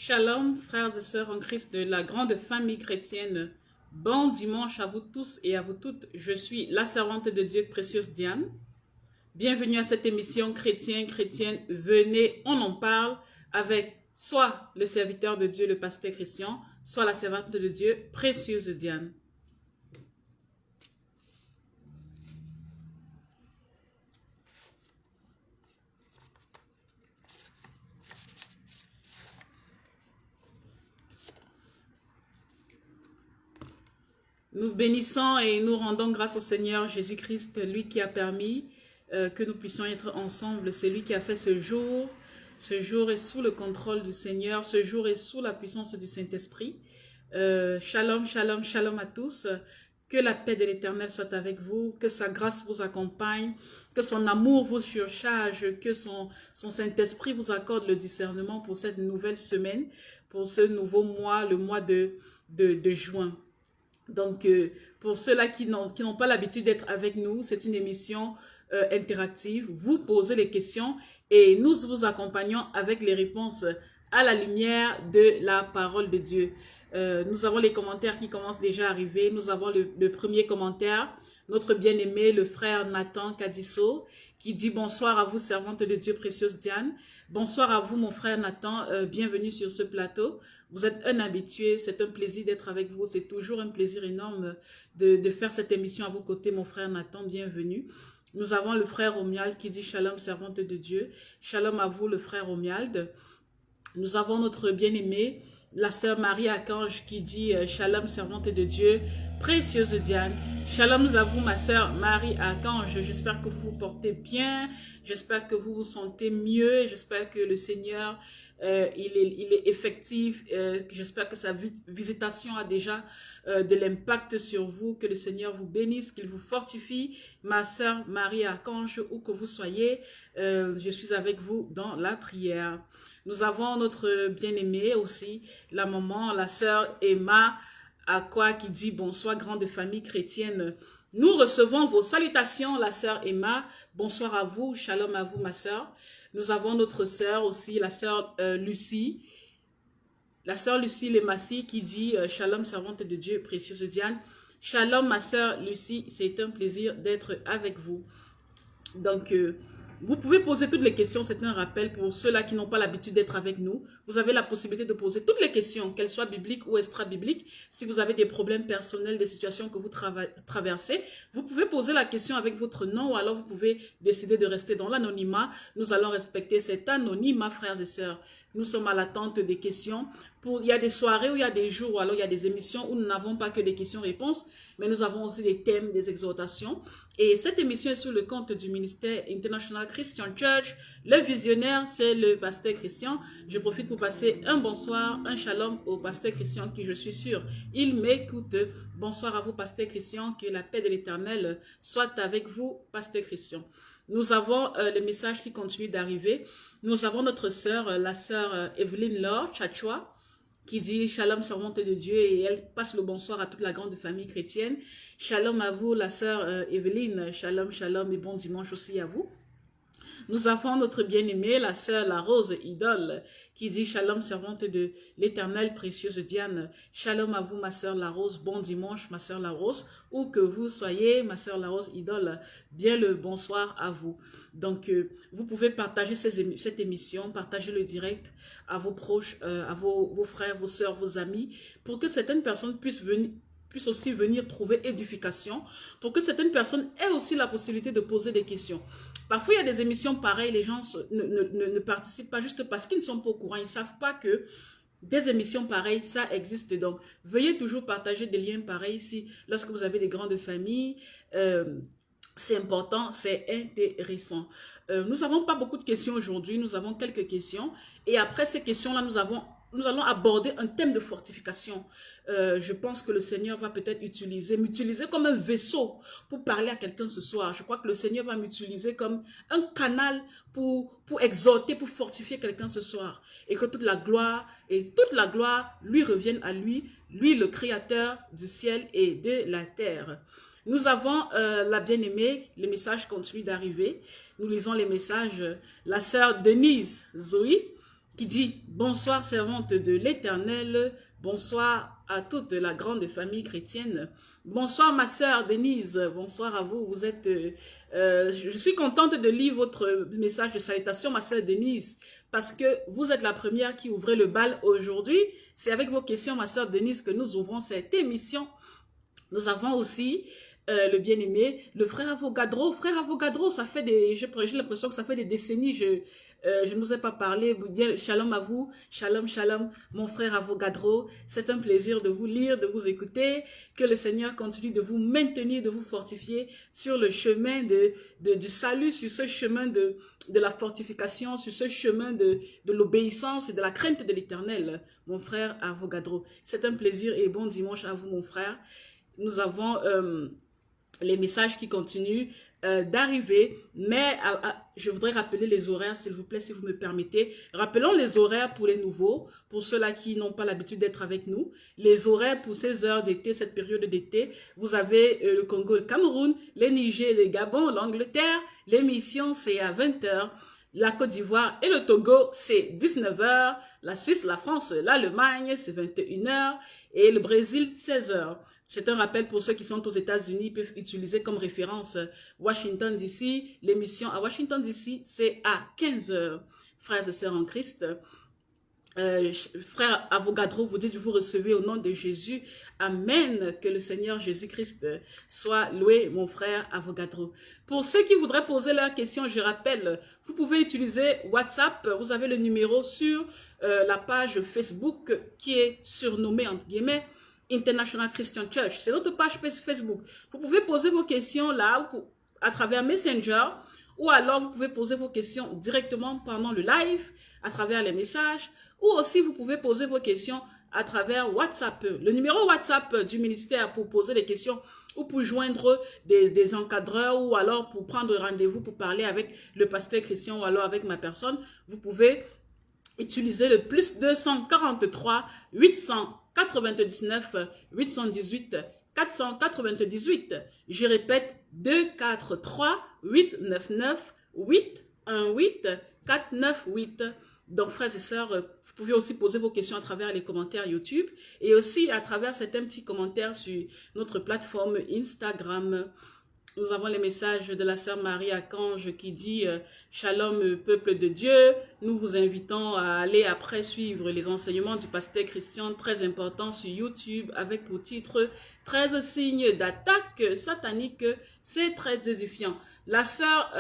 Shalom, frères et sœurs en Christ de la grande famille chrétienne. Bon dimanche à vous tous et à vous toutes. Je suis la servante de Dieu, précieuse Diane. Bienvenue à cette émission chrétienne. Venez, on en parle avec soit le serviteur de Dieu, le pasteur Christian, soit la servante de Dieu, précieuse Diane. Nous bénissons et nous rendons grâce au Seigneur Jésus-Christ, lui qui a permis que nous puissions être ensemble. C'est lui qui a fait ce jour. Ce jour est sous le contrôle du Seigneur. Ce jour est sous la puissance du Saint-Esprit. Shalom, shalom, shalom à tous. Que la paix de l'Éternel soit avec vous, que sa grâce vous accompagne, que son amour vous surcharge, que son Saint-Esprit vous accorde le discernement pour cette nouvelle semaine, pour ce nouveau mois, le mois de juin. Donc, pour ceux-là qui n'ont pas l'habitude d'être avec nous, c'est une émission interactive. Vous posez les questions et nous vous accompagnons avec les réponses à la lumière de la parole de Dieu. Nous avons les commentaires qui commencent déjà à arriver. Nous avons le premier commentaire, notre bien-aimé, le frère Nathan Kadisso, qui dit bonsoir à vous, servante de Dieu, précieuse Diane. Bonsoir à vous, mon frère Nathan. Bienvenue sur ce plateau. Vous êtes un habitué. C'est un plaisir d'être avec vous. C'est toujours un plaisir énorme de faire cette émission à vos côtés, mon frère Nathan. Bienvenue. Nous avons le frère Romuald qui dit shalom, servante de Dieu. Shalom à vous, le frère Romuald. Nous avons notre bien-aimé, la sœur Marie Archange qui dit shalom, servante de Dieu, précieuse Diane. Shalom à vous, ma sœur Marie Archange. J'espère que vous vous portez bien. J'espère que vous vous sentez mieux. J'espère que le Seigneur, il est effectif. J'espère que sa visitation a déjà de l'impact sur vous. Que le Seigneur vous bénisse, qu'il vous fortifie. Ma sœur Marie Archange, où que vous soyez, je suis avec vous dans la prière. Nous avons notre bien-aimée aussi, la maman, la sœur Emma Aqua qui dit bonsoir grande famille chrétienne. Nous recevons vos salutations, la sœur Emma. Bonsoir à vous, shalom à vous ma sœur. Nous avons notre sœur aussi, la sœur Lucie. La sœur Lucie Lemassi qui dit shalom servante de Dieu, précieuse Diane. Shalom ma sœur Lucie, c'est un plaisir d'être avec vous. Donc, vous pouvez poser toutes les questions, c'est un rappel pour ceux-là qui n'ont pas l'habitude d'être avec nous. Vous avez la possibilité de poser toutes les questions, qu'elles soient bibliques ou extra-bibliques. Si vous avez des problèmes personnels, des situations que vous traversez, vous pouvez poser la question avec votre nom ou alors vous pouvez décider de rester dans l'anonymat. Nous allons respecter cet anonymat, frères et sœurs. Nous sommes à l'attente des questions. Il y a des soirées où il y a des jours, ou alors il y a des émissions où nous n'avons pas que des questions-réponses, mais nous avons aussi des thèmes, des exhortations. Et cette émission est sous le compte du ministère International Christian Church. Le visionnaire, c'est le pasteur Christian. Je profite pour passer un bonsoir, un shalom au pasteur Christian qui, je suis sûr, il m'écoute. Bonsoir à vous, pasteur Christian, que la paix de l'Éternel soit avec vous, pasteur Christian. Nous avons les messages qui continuent d'arriver. Nous avons notre sœur, la sœur Evelyne Laure Tchatchoua, qui dit shalom servante de Dieu et elle passe le bonsoir à toute la grande famille chrétienne. Shalom à vous, la sœur Evelyne. Shalom, shalom et bon dimanche aussi à vous. Nous avons notre bien-aimée, la sœur La Rose Idole, qui dit shalom servante de l'Éternel, précieuse Diane. Shalom à vous, ma sœur La Rose. Bon dimanche, ma sœur La Rose. Où que vous soyez, ma sœur La Rose Idole, bien le bonsoir à vous. Donc, vous pouvez partager cette émission, partager le direct à vos proches, à vos frères, vos sœurs, vos amis, pour que certaines personnes puissent aussi venir trouver édification, pour que certaines personnes aient aussi la possibilité de poser des questions. Parfois, il y a des émissions pareilles, les gens ne participent pas juste parce qu'ils ne sont pas au courant, ils ne savent pas que des émissions pareilles, ça existe. Donc, veuillez toujours partager des liens pareils lorsque vous avez des grandes familles. C'est important, c'est intéressant. Nous n'avons pas beaucoup de questions aujourd'hui, nous avons quelques questions. Et après ces questions-là, nous allons aborder un thème de fortification. Je pense que le Seigneur va peut-être m'utiliser comme un vaisseau pour parler à quelqu'un ce soir. Je crois que le Seigneur va m'utiliser comme un canal pour exhorter, pour fortifier quelqu'un ce soir. Et que toute la gloire lui revienne à lui le créateur du ciel et de la terre. Nous avons la bien-aimée, les messages continuent d'arriver. Nous lisons les messages. La sœur Denise Zoé qui dit « Bonsoir, servante de l'Éternel, bonsoir à toute la grande famille chrétienne. Bonsoir, ma sœur Denise, bonsoir à vous. Vous êtes, je suis contente de lire votre message de salutation, ma sœur Denise, parce que vous êtes la première qui ouvrez le bal aujourd'hui. C'est avec vos questions, ma sœur Denise, que nous ouvrons cette émission. Nous avons aussi le bien-aimé, le frère Avogadro. Frère Avogadro, ça fait j'ai l'impression que ça fait des décennies, je ne vous ai pas parlé. Bien, shalom à vous, shalom, shalom, mon frère Avogadro. C'est un plaisir de vous lire, de vous écouter. Que le Seigneur continue de vous maintenir, de vous fortifier sur le chemin du salut, sur ce chemin de la fortification, sur ce chemin de l'obéissance et de la crainte de l'Éternel, mon frère Avogadro. C'est un plaisir et bon dimanche à vous, mon frère. Nous avons les messages qui continuent d'arriver, mais je voudrais rappeler les horaires, s'il vous plaît, si vous me permettez. Rappelons les horaires pour les nouveaux, pour ceux-là qui n'ont pas l'habitude d'être avec nous. Les horaires pour ces heures d'été, cette période d'été, vous avez le Congo, le Cameroun, le Niger, le Gabon, l'Angleterre. L'émission, c'est à 20h. La Côte d'Ivoire et le Togo, c'est 19h. La Suisse, la France, l'Allemagne, c'est 21h. Et le Brésil, 16h. C'est un rappel pour ceux qui sont aux États-Unis, ils peuvent utiliser comme référence Washington DC. L'émission à Washington DC, c'est à 15h. Frères et sœurs en Christ. Frère Avogadro, vous dites, vous recevez au nom de Jésus. Amen. Que le Seigneur Jésus-Christ soit loué, mon frère Avogadro. Pour ceux qui voudraient poser leurs questions, je rappelle, vous pouvez utiliser WhatsApp. Vous avez le numéro sur la page Facebook qui est surnommée, entre guillemets, International Christian Church. C'est notre page Facebook. Vous pouvez poser vos questions là à travers Messenger, ou alors vous pouvez poser vos questions directement pendant le live à travers les messages, ou aussi vous pouvez poser vos questions à travers WhatsApp. Le numéro WhatsApp du ministère pour poser des questions ou pour joindre des encadreurs, ou alors pour prendre rendez-vous pour parler avec le pasteur Christian ou alors avec ma personne, vous pouvez utiliser le plus 243 899 818 498. Je répète, 243 899 818 498. Donc, frères et sœurs, vous pouvez aussi poser vos questions à travers les commentaires YouTube et aussi à travers certains petits commentaires sur notre plateforme Instagram. Nous avons les messages de la sœur Marie Archange qui dit « Shalom, peuple de Dieu ». Nous vous invitons à aller après suivre les enseignements du pasteur Christian, très important sur YouTube, avec pour titre « 13 signes d'attaque satanique ». C'est très édifiant. La sœur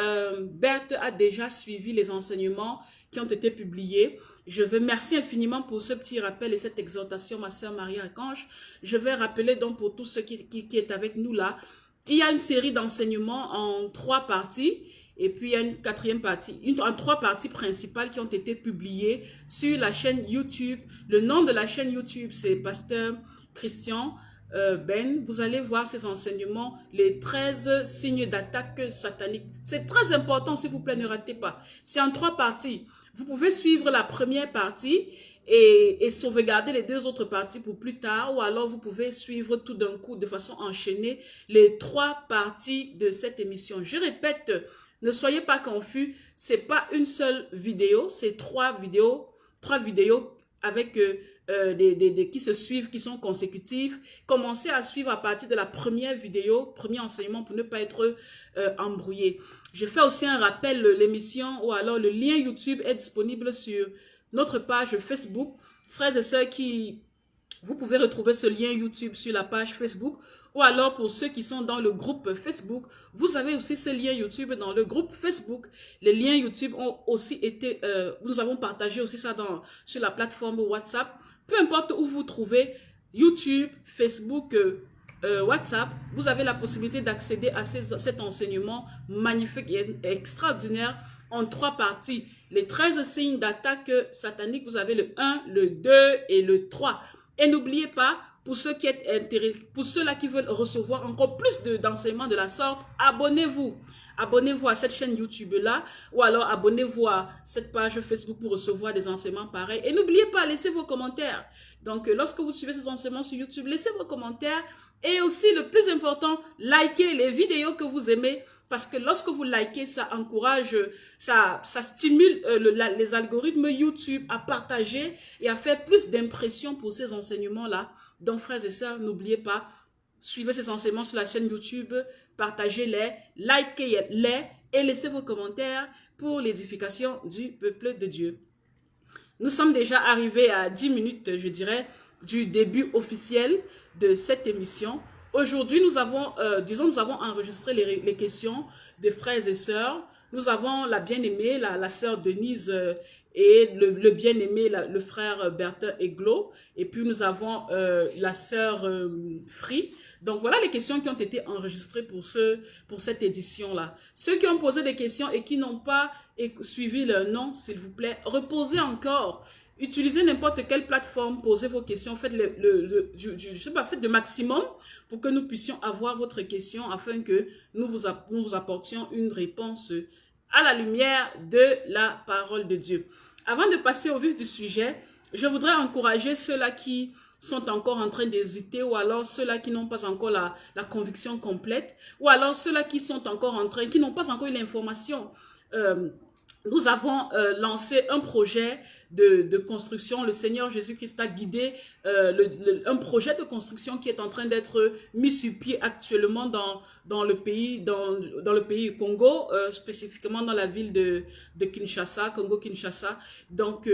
Berthe a déjà suivi les enseignements qui ont été publiés. Je veux merci infiniment pour ce petit rappel et cette exhortation, ma sœur Marie Archange. Je vais rappeler donc pour tous ceux qui est avec nous là, il y a une série d'enseignements en 3 parties et puis il y a une 4e partie, en 3 parties principales qui ont été publiées sur la chaîne YouTube. Le nom de la chaîne YouTube, c'est Pasteur Christian Ben. Vous allez voir ces enseignements, les 13 signes d'attaque satanique. C'est très important, s'il vous plaît, ne ratez pas. C'est en 3 parties. Vous pouvez suivre la première partie et sauvegarder les 2 autres parties pour plus tard, ou alors vous pouvez suivre tout d'un coup de façon enchaînée les 3 parties de cette émission. Je répète, ne soyez pas confus, c'est pas une seule vidéo, c'est 3 vidéos avec qui se suivent, qui sont consécutives. Commencez à suivre à partir de la première vidéo, premier enseignement pour ne pas être embrouillé. Je fais aussi un rappel, l'émission ou alors le lien YouTube est disponible sur notre page Facebook. Frères et sœurs vous pouvez retrouver ce lien YouTube sur la page Facebook, ou alors pour ceux qui sont dans le groupe Facebook, vous avez aussi ce lien YouTube dans le groupe Facebook. Les liens YouTube ont aussi été, nous avons partagé aussi ça sur la plateforme WhatsApp. Peu importe où vous trouvez YouTube, Facebook, WhatsApp, vous avez la possibilité d'accéder à cet enseignement magnifique et extraordinaire en 3 parties. Les 13 signes d'attaque satanique, vous avez le 1, le 2 et le 3. Et n'oubliez pas, pour ceux qui êtes intéressés, pour ceux-là qui veulent recevoir encore plus d'enseignements de la sorte, abonnez-vous. Abonnez-vous à cette chaîne YouTube-là, ou alors abonnez-vous à cette page Facebook pour recevoir des enseignements pareils. Et n'oubliez pas, laissez vos commentaires. Donc, lorsque vous suivez ces enseignements sur YouTube, laissez vos commentaires. Et aussi, le plus important, likez les vidéos que vous aimez. Parce que lorsque vous likez, ça encourage, ça stimule les algorithmes YouTube à partager et à faire plus d'impression pour ces enseignements-là. Donc, frères et sœurs, n'oubliez pas, suivez ces enseignements sur la chaîne YouTube, partagez-les, likez-les et laissez vos commentaires pour l'édification du peuple de Dieu. Nous sommes déjà arrivés à 10 minutes, je dirais, du début officiel de cette émission. Aujourd'hui, nous avons enregistré les questions des frères et sœurs. Nous avons la bien-aimée, la sœur Denise et le bien-aimé, le frère Bertin Eglo. Et puis, nous avons la sœur Free. Donc, voilà les questions qui ont été enregistrées pour cette édition-là. Ceux qui ont posé des questions et qui n'ont pas suivi leur nom, s'il vous plaît, reposez encore. Utilisez n'importe quelle plateforme, posez vos questions, faites faites le maximum pour que nous puissions avoir votre question afin que nous vous apportions une réponse à la lumière de la parole de Dieu. Avant de passer au vif du sujet, je voudrais encourager ceux-là qui sont encore en train d'hésiter ou alors ceux-là qui n'ont pas encore la conviction complète ou alors ceux-là qui sont encore qui n'ont pas encore eu l'information. Nous avons lancé un projet de construction. Le Seigneur Jésus-Christ a guidé un projet de construction qui est en train d'être mis sur pied actuellement dans le pays Congo, spécifiquement dans la ville de Kinshasa, Congo-Kinshasa. Donc,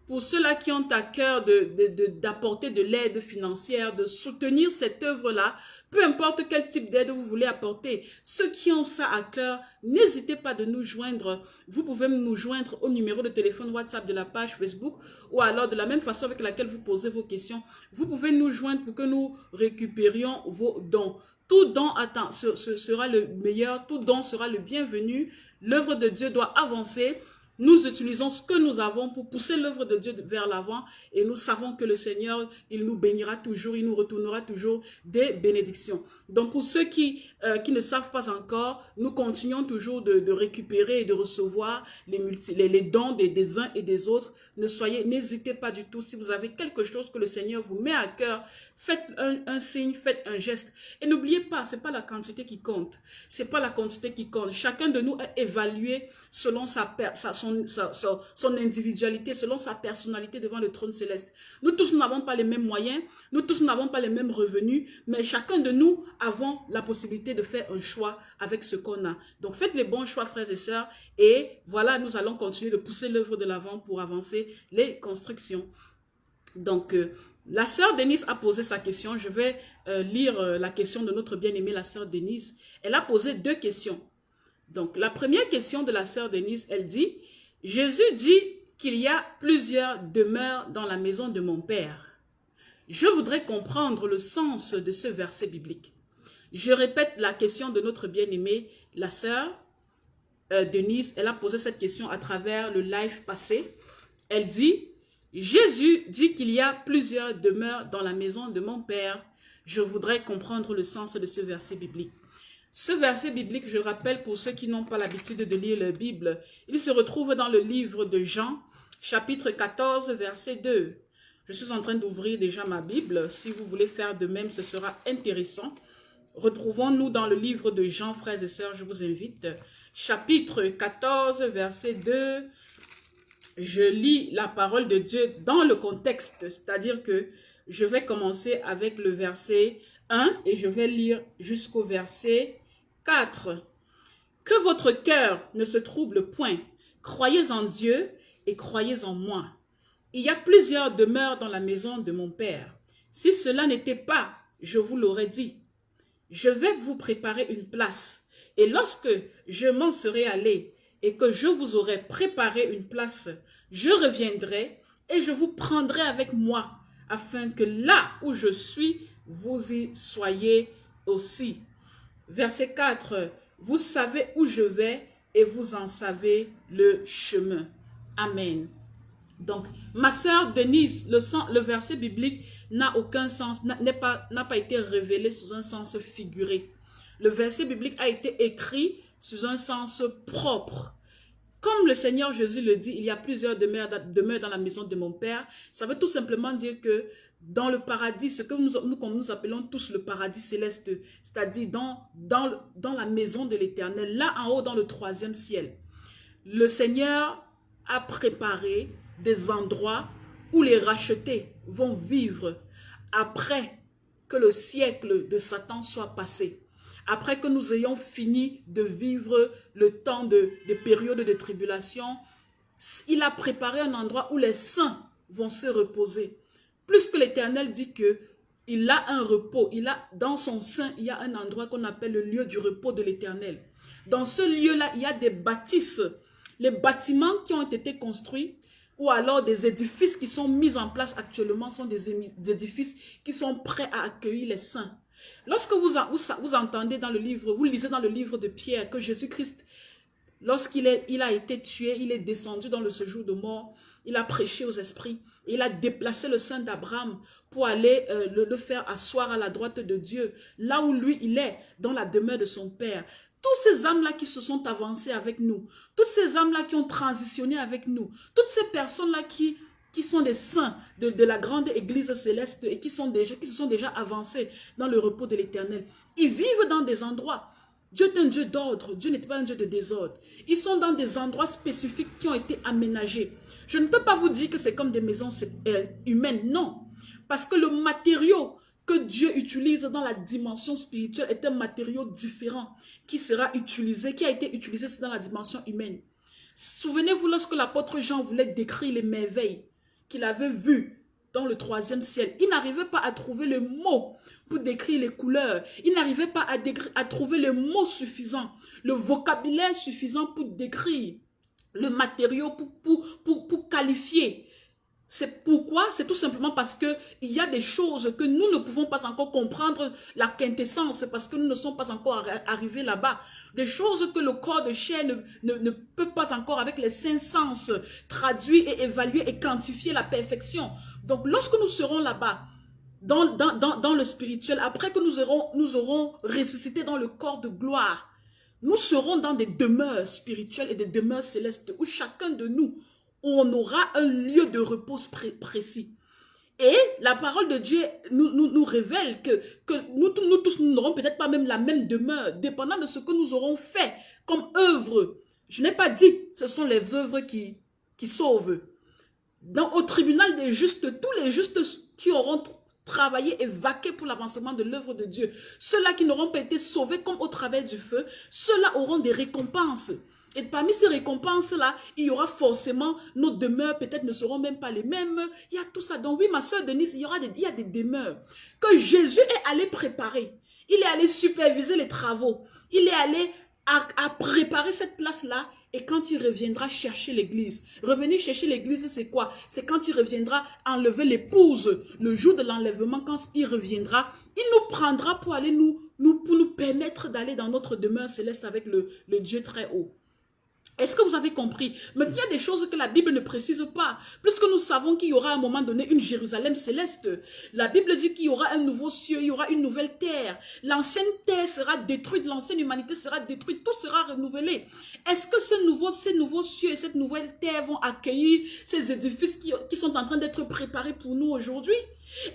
pour ceux-là qui ont à cœur d'apporter de l'aide financière, de soutenir cette œuvre-là, peu importe quel type d'aide vous voulez apporter, ceux qui ont ça à cœur, n'hésitez pas de nous joindre. Vous pouvez nous joindre au numéro de téléphone WhatsApp de la page Facebook ou alors de la même façon avec laquelle vous posez vos questions. Vous pouvez nous joindre pour que nous récupérions vos dons. Tout don sera le meilleur, tout don sera le bienvenu. L'œuvre de Dieu doit avancer. Nous utilisons ce que nous avons pour pousser l'œuvre de Dieu vers l'avant et nous savons que le Seigneur, il nous bénira toujours, il nous retournera toujours des bénédictions. Donc pour ceux qui ne savent pas encore, nous continuons toujours de récupérer et de recevoir les dons des uns et des autres. N'hésitez pas du tout. Si vous avez quelque chose que le Seigneur vous met à cœur, faites un signe, faites un geste. Et n'oubliez pas, c'est pas la quantité qui compte. C'est pas la quantité qui compte. Chacun de nous est évalué selon son individualité, selon sa personnalité devant le trône céleste. Nous tous n'avons pas les mêmes moyens, nous tous n'avons pas les mêmes revenus, mais chacun de nous avons la possibilité de faire un choix avec ce qu'on a. Donc faites les bons choix, frères et sœurs, et voilà, nous allons continuer de pousser l'œuvre de l'avant pour avancer les constructions. Donc, la sœur Denise a posé sa question. Je vais lire la question de notre bien-aimée, la sœur Denise. Elle a posé 2 questions. Donc, la première question de la sœur Denise, elle dit, « Jésus dit qu'il y a plusieurs demeures dans la maison de mon Père. Je voudrais comprendre le sens de ce verset biblique. » Je répète la question de notre bien-aimée, la sœur Denise. Elle a posé cette question à travers le live passé. Elle dit, « Jésus dit qu'il y a plusieurs demeures dans la maison de mon Père. Je voudrais comprendre le sens de ce verset biblique. » Ce verset biblique, je rappelle pour ceux qui n'ont pas l'habitude de lire la Bible, il se retrouve dans le livre de Jean, chapitre 14, verset 2. Je suis en train d'ouvrir déjà ma Bible. Si vous voulez faire de même, ce sera intéressant. Retrouvons-nous dans le livre de Jean, frères et sœurs, je vous invite. Chapitre 14, verset 2. Je lis la parole de Dieu dans le contexte, c'est-à-dire que je vais commencer avec le verset 1 et je vais lire jusqu'au verset 4. Que votre cœur ne se trouble point. Croyez en Dieu et croyez en moi. Il y a plusieurs demeures dans la maison de mon Père. Si cela n'était pas, je vous l'aurais dit. Je vais vous préparer une place. Et lorsque je m'en serai allé et que je vous aurai préparé une place, je reviendrai et je vous prendrai avec moi, afin que là où je suis, vous y soyez aussi. Verset 4. Vous savez où je vais et vous en savez le chemin. Amen. Donc, ma sœur Denise, le verset biblique n'a aucun sens, n'a pas été révélé sous un sens figuré. Le verset biblique a été écrit sous un sens propre. Comme le Seigneur Jésus le dit, il y a plusieurs demeures dans la maison de mon Père. Ça veut tout simplement dire que dans le paradis, ce que nous appelons tous le paradis céleste, c'est-à-dire dans la maison de l'Éternel, là en haut dans le 3e ciel, le Seigneur a préparé des endroits où les rachetés vont vivre après que le siècle de Satan soit passé. Après que nous ayons fini de vivre le temps de périodes de tribulation, il a préparé un endroit où les saints vont se reposer. Plus que l'Éternel dit que il a un repos, dans son sein, il y a un endroit qu'on appelle le lieu du repos de l'Éternel. Dans ce lieu-là, il y a des bâtisses, les bâtiments qui ont été construits, ou alors des édifices qui sont mis en place actuellement sont des édifices qui sont prêts à accueillir les saints. Lorsque vous entendez dans le livre, vous lisez dans le livre de Pierre que Jésus-Christ, lorsqu'il a été tué, il est descendu dans le séjour de mort, il a prêché aux esprits, et il a déplacé le sein d'Abraham pour aller le faire asseoir à la droite de Dieu, là où lui il est, dans la demeure de son Père. Toutes ces âmes-là qui se sont avancées avec nous, toutes ces âmes-là qui ont transitionné avec nous, toutes ces personnes-là qui sont des saints de la grande église céleste et qui se sont déjà avancés dans le repos de l'Éternel. Ils vivent dans des endroits. Dieu est un Dieu d'ordre, Dieu n'est pas un Dieu de désordre. Ils sont dans des endroits spécifiques qui ont été aménagés. Je ne peux pas vous dire que c'est comme des maisons humaines, non. Parce que le matériau que Dieu utilise dans la dimension spirituelle est un matériau différent qui a été utilisé dans la dimension humaine. Souvenez-vous lorsque l'apôtre Jean voulait décrire les merveilles qu'il avait vues dans le 3e ciel, il n'arrivait pas à trouver le mot pour décrire les couleurs. Il n'arrivait pas à trouver le mot suffisant, le vocabulaire suffisant pour décrire le matériau, pour qualifier. C'est pourquoi? C'est tout simplement parce que il y a des choses que nous ne pouvons pas encore comprendre la quintessence parce que nous ne sommes pas encore arrivés là-bas. Des choses que le corps de chair ne peut pas encore avec les 5 sens traduire et évaluer et quantifier la perfection. Donc lorsque nous serons là-bas, dans le spirituel, après que nous aurons ressuscité dans le corps de gloire, nous serons dans des demeures spirituelles et des demeures célestes où chacun de nous, on aura un lieu de repos précis. Et la parole de Dieu nous révèle que nous tous, nous n'aurons peut-être pas même la même demeure, dépendant de ce que nous aurons fait comme œuvre. Je n'ai pas dit que ce sont les œuvres qui sauvent. Au tribunal des justes, tous les justes qui auront travaillé et vaqué pour l'avancement de l'œuvre de Dieu, ceux-là qui n'auront pas été sauvés comme au travers du feu, ceux-là auront des récompenses. Et parmi ces récompenses-là, il y aura forcément, nos demeures peut-être ne seront même pas les mêmes. Il y a tout ça. Donc oui, ma soeur Denise, il y a des demeures que Jésus est allé préparer. Il est allé superviser les travaux. Il est allé à préparer cette place-là. Et quand il reviendra chercher l'église, revenir chercher l'église, c'est quoi? C'est quand il reviendra enlever l'épouse. Le jour de l'enlèvement, quand il reviendra, il nous prendra pour aller pour nous permettre d'aller dans notre demeure céleste avec le Dieu très haut. Est-ce que vous avez compris? Mais il y a des choses que la Bible ne précise pas. Puisque nous savons qu'il y aura à un moment donné une Jérusalem céleste. La Bible dit qu'il y aura un nouveau ciel, il y aura une nouvelle terre. L'ancienne terre sera détruite, l'ancienne humanité sera détruite, tout sera renouvelé. Est-ce que ces nouveaux cieux et cette nouvelle terre vont accueillir ces édifices qui sont en train d'être préparés pour nous aujourd'hui?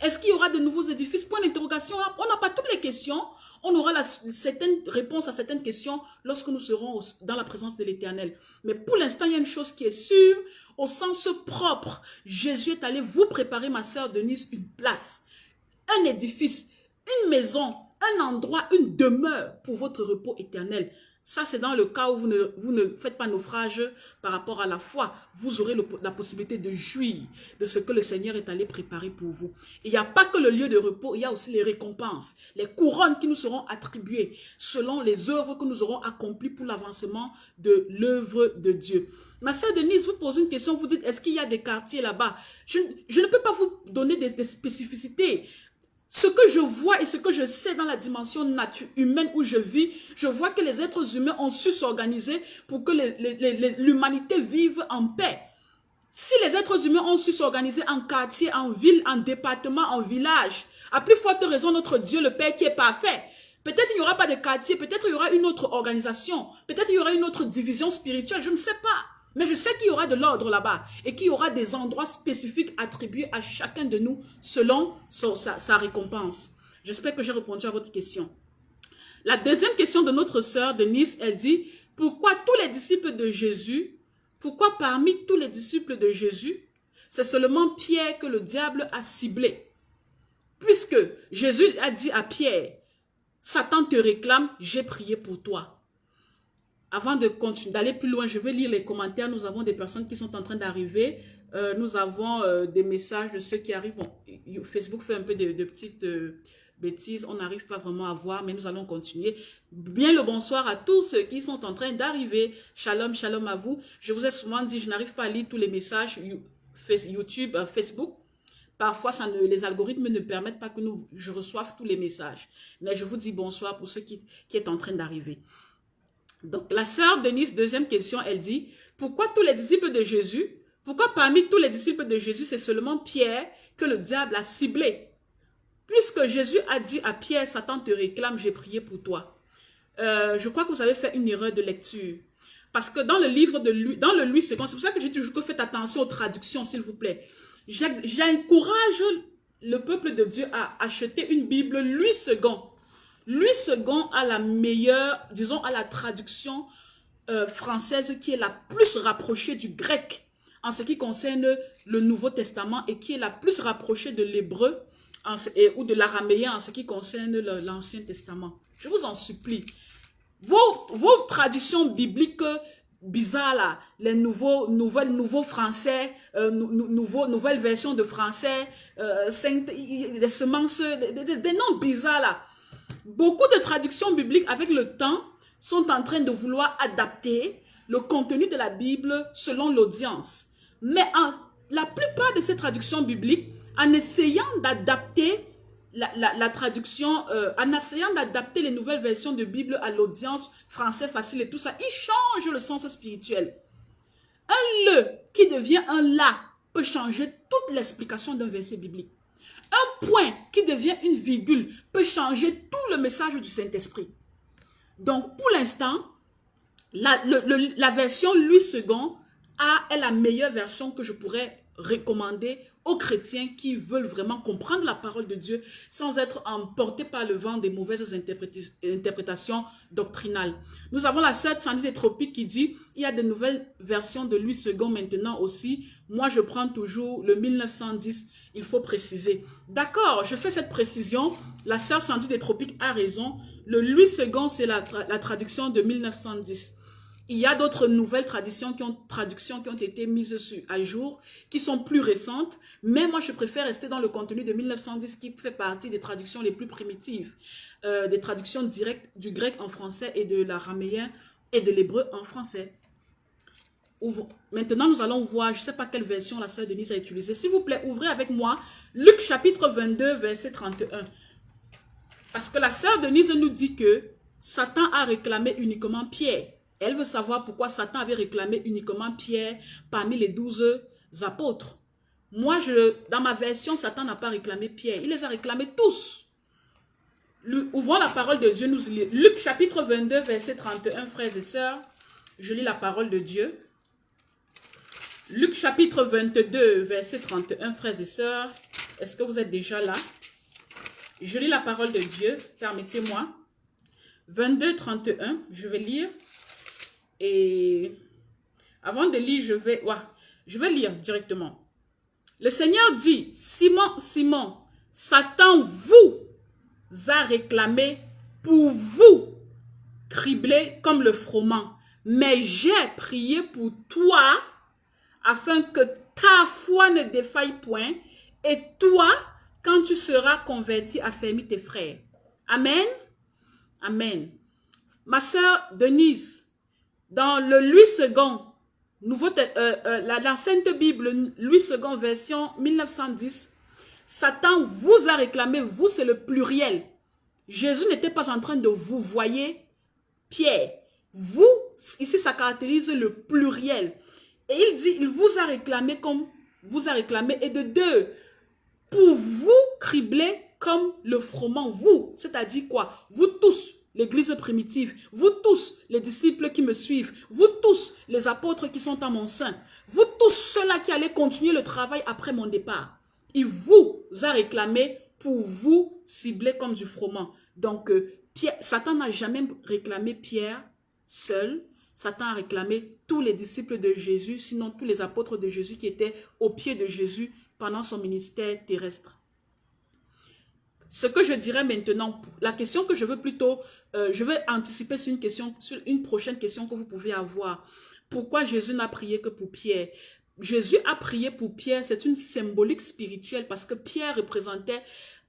Est-ce qu'il y aura de nouveaux édifices? Point d'interrogation. On n'a pas toutes les questions. On aura certaines réponses à certaines questions lorsque nous serons dans la présence de l'Éternel. Mais pour l'instant, il y a une chose qui est sûre. Au sens propre, Jésus est allé vous préparer, ma sœur Denise, une place, un édifice, une maison, un endroit, une demeure pour votre repos éternel. Ça, c'est dans le cas où vous ne faites pas naufrage par rapport à la foi. Vous aurez la possibilité de jouir de ce que le Seigneur est allé préparer pour vous. Il n'y a pas que le lieu de repos, il y a aussi les récompenses, les couronnes qui nous seront attribuées selon les œuvres que nous aurons accomplies pour l'avancement de l'œuvre de Dieu. Ma sœur Denise vous pose une question, vous dites, est-ce qu'il y a des quartiers là-bas? Je ne peux pas vous donner des spécificités. Ce que je vois et ce que je sais dans la dimension humaine où je vis, je vois que les êtres humains ont su s'organiser pour que l'humanité vive en paix. Si les êtres humains ont su s'organiser en quartier, en ville, en département, en village, à plus forte raison notre Dieu le Père qui est parfait. Peut-être il n'y aura pas de quartier, peut-être il y aura une autre organisation, peut-être il y aura une autre division spirituelle, je ne sais pas. Mais je sais qu'il y aura de l'ordre là-bas et qu'il y aura des endroits spécifiques attribués à chacun de nous selon sa récompense. J'espère que j'ai répondu à votre question. La deuxième question de notre sœur Denise, elle dit, pourquoi parmi tous les disciples de Jésus, c'est seulement Pierre que le diable a ciblé? Puisque Jésus a dit à Pierre, Satan te réclame, j'ai prié pour toi. Avant de continuer, d'aller plus loin, je vais lire les commentaires. Nous avons des personnes qui sont en train d'arriver. Nous avons des messages de ceux qui arrivent. Bon, Facebook fait un peu de petites bêtises. On n'arrive pas vraiment à voir, mais nous allons continuer. Bien le bonsoir à tous ceux qui sont en train d'arriver. Shalom, shalom à vous. Je vous ai souvent dit, je n'arrive pas à lire tous les messages YouTube, Facebook. Parfois, les algorithmes ne permettent pas que je reçoive tous les messages. Mais je vous dis bonsoir pour ceux qui est en train d'arriver. Donc, la sœur Denise, deuxième question, elle dit, pourquoi parmi tous les disciples de Jésus, c'est seulement Pierre que le diable a ciblé? Puisque Jésus a dit à Pierre, Satan te réclame, j'ai prié pour toi. Je crois que vous avez fait une erreur de lecture. Parce que dans le livre de Louis, dans le Louis II, c'est pour ça que j'ai toujours faites attention aux traductions, s'il vous plaît. J'encourage le peuple de Dieu à acheter une Bible Louis II. Louis II a la meilleure, disons, à la traduction française qui est la plus rapprochée du grec en ce qui concerne le Nouveau Testament et qui est la plus rapprochée de l'hébreu ou de l'araméen en ce qui concerne l'Ancien Testament. Je vous en supplie. Vos traditions bibliques bizarres là, les nouveaux français, nouvelles versions de français, des semences, des noms bizarres là. Beaucoup de traductions bibliques avec le temps sont en train de vouloir adapter le contenu de la Bible selon l'audience. Mais la plupart de ces traductions bibliques, en essayant d'adapter la traduction, en essayant d'adapter les nouvelles versions de Bible à l'audience français facile et tout ça, ils changent le sens spirituel. Un le qui devient un la peut changer toute l'explication d'un verset biblique. Un point qui devient une virgule peut changer tout le message du Saint-Esprit. Donc, pour l'instant, la version Louis II est la meilleure version que je pourrais recommander aux chrétiens qui veulent vraiment comprendre la parole de Dieu sans être emportés par le vent des mauvaises interprétations doctrinales. Nous avons la sœur Sandy des Tropiques qui dit il y a de nouvelles versions de Louis II maintenant aussi. Moi, je prends toujours le 1910, il faut préciser. D'accord, je fais cette précision. La sœur Sandy des Tropiques a raison. Le Louis II, c'est la traduction de 1910. Il y a d'autres nouvelles traductions qui ont été mises à jour, qui sont plus récentes, mais moi je préfère rester dans le contenu de 1910 qui fait partie des traductions les plus primitives, des traductions directes du grec en français et de l'araméen et de l'hébreu en français. Maintenant, nous allons voir, je ne sais pas quelle version la sœur Denise a utilisée. S'il vous plaît, ouvrez avec moi Luc chapitre 22, verset 31. Parce que la sœur Denise nous dit que Satan a réclamé uniquement Pierre. Elle veut savoir pourquoi Satan avait réclamé uniquement Pierre parmi les 12 apôtres. Moi, dans ma version, Satan n'a pas réclamé Pierre. Il les a réclamés tous. Ouvrons la parole de Dieu, nous lisons. Luc chapitre 22, verset 31, frères et sœurs. Je lis la parole de Dieu. Luc chapitre 22, verset 31, frères et sœurs. Est-ce que vous êtes déjà là? Je lis la parole de Dieu. Permettez-moi. 22, 31, je vais lire. Et avant de lire, je vais lire directement. Le Seigneur dit, Simon, Simon, Satan vous a réclamé pour vous cribler comme le froment. Mais j'ai prié pour toi afin que ta foi ne défaille point et toi, quand tu seras converti, affermis tes frères. Amen. Amen. Ma sœur Denise, dans le Louis II, la Sainte Bible, Louis II, version 1910, Satan vous a réclamé, vous c'est le pluriel. Jésus n'était pas en train de vous voyer Pierre. Vous, ici ça caractérise le pluriel. Et il dit, il vous a réclamé comme, vous a réclamé, et de deux, pour vous cribler comme le froment, vous, c'est-à-dire quoi? Vous tous, l'église primitive, vous tous, les disciples qui me suivent, vous tous, les apôtres qui sont à mon sein, vous tous ceux-là qui allaient continuer le travail après mon départ, il vous a réclamé pour vous cibler comme du froment. Donc, Satan n'a jamais réclamé Pierre seul. Satan a réclamé tous les disciples de Jésus, sinon tous les apôtres de Jésus qui étaient au pied de Jésus pendant son ministère terrestre. Ce que je dirais maintenant, la question que je veux plutôt, je vais anticiper sur une prochaine question que vous pouvez avoir. Pourquoi Jésus n'a prié que pour Pierre? Jésus a prié pour Pierre, c'est une symbolique spirituelle parce que Pierre représentait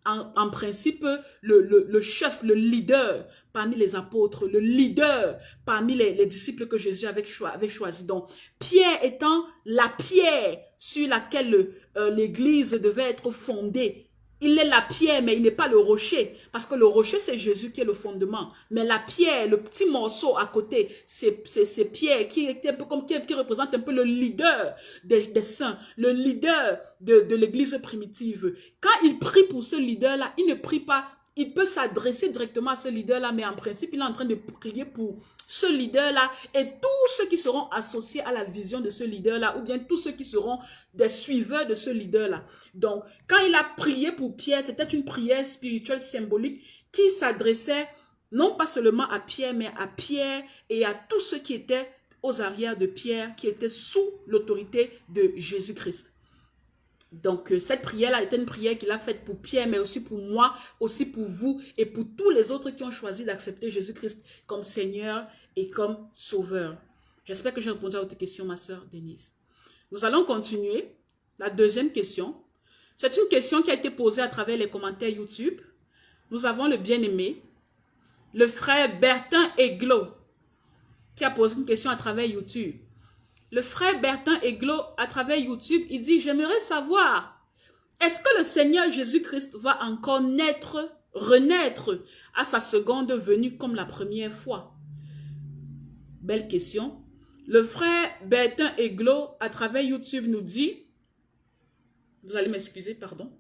en principe le chef, le leader parmi les apôtres, le leader parmi les disciples que Jésus avait choisi. Donc, Pierre étant la pierre sur laquelle l'église devait être fondée. Il est la pierre, mais il n'est pas le rocher. Parce que le rocher, c'est Jésus qui est le fondement. Mais la pierre, le petit morceau à côté, c'est Pierre qui est un peu comme qui représente un peu le leader des saints, le leader de l'église primitive. Quand il prie pour ce leader-là, il ne prie pas. Il peut s'adresser directement à ce leader-là, mais en principe, il est en train de prier pour ce leader-là et tous ceux qui seront associés à la vision de ce leader-là, ou bien tous ceux qui seront des suiveurs de ce leader-là. Donc, quand il a prié pour Pierre, c'était une prière spirituelle symbolique qui s'adressait non pas seulement à Pierre, mais à Pierre et à tous ceux qui étaient aux arrières de Pierre, qui étaient sous l'autorité de Jésus-Christ. Donc, cette prière-là était une prière qu'il a faite pour Pierre, mais aussi pour moi, aussi pour vous et pour tous les autres qui ont choisi d'accepter Jésus-Christ comme Seigneur et comme Sauveur. J'espère que j'ai répondu à votre question, ma sœur Denise. Nous allons continuer. La deuxième question. C'est une question qui a été posée à travers les commentaires YouTube. Nous avons le bien-aimé, le frère Bertin Eglo, qui a posé une question à travers YouTube. Le frère Bertin Eglo, à travers YouTube, il dit, j'aimerais savoir, est-ce que le Seigneur Jésus-Christ va encore renaître à sa seconde venue comme la première fois? Belle question. Le frère Bertin Eglo, à travers YouTube, nous dit, vous allez m'excuser, pardon.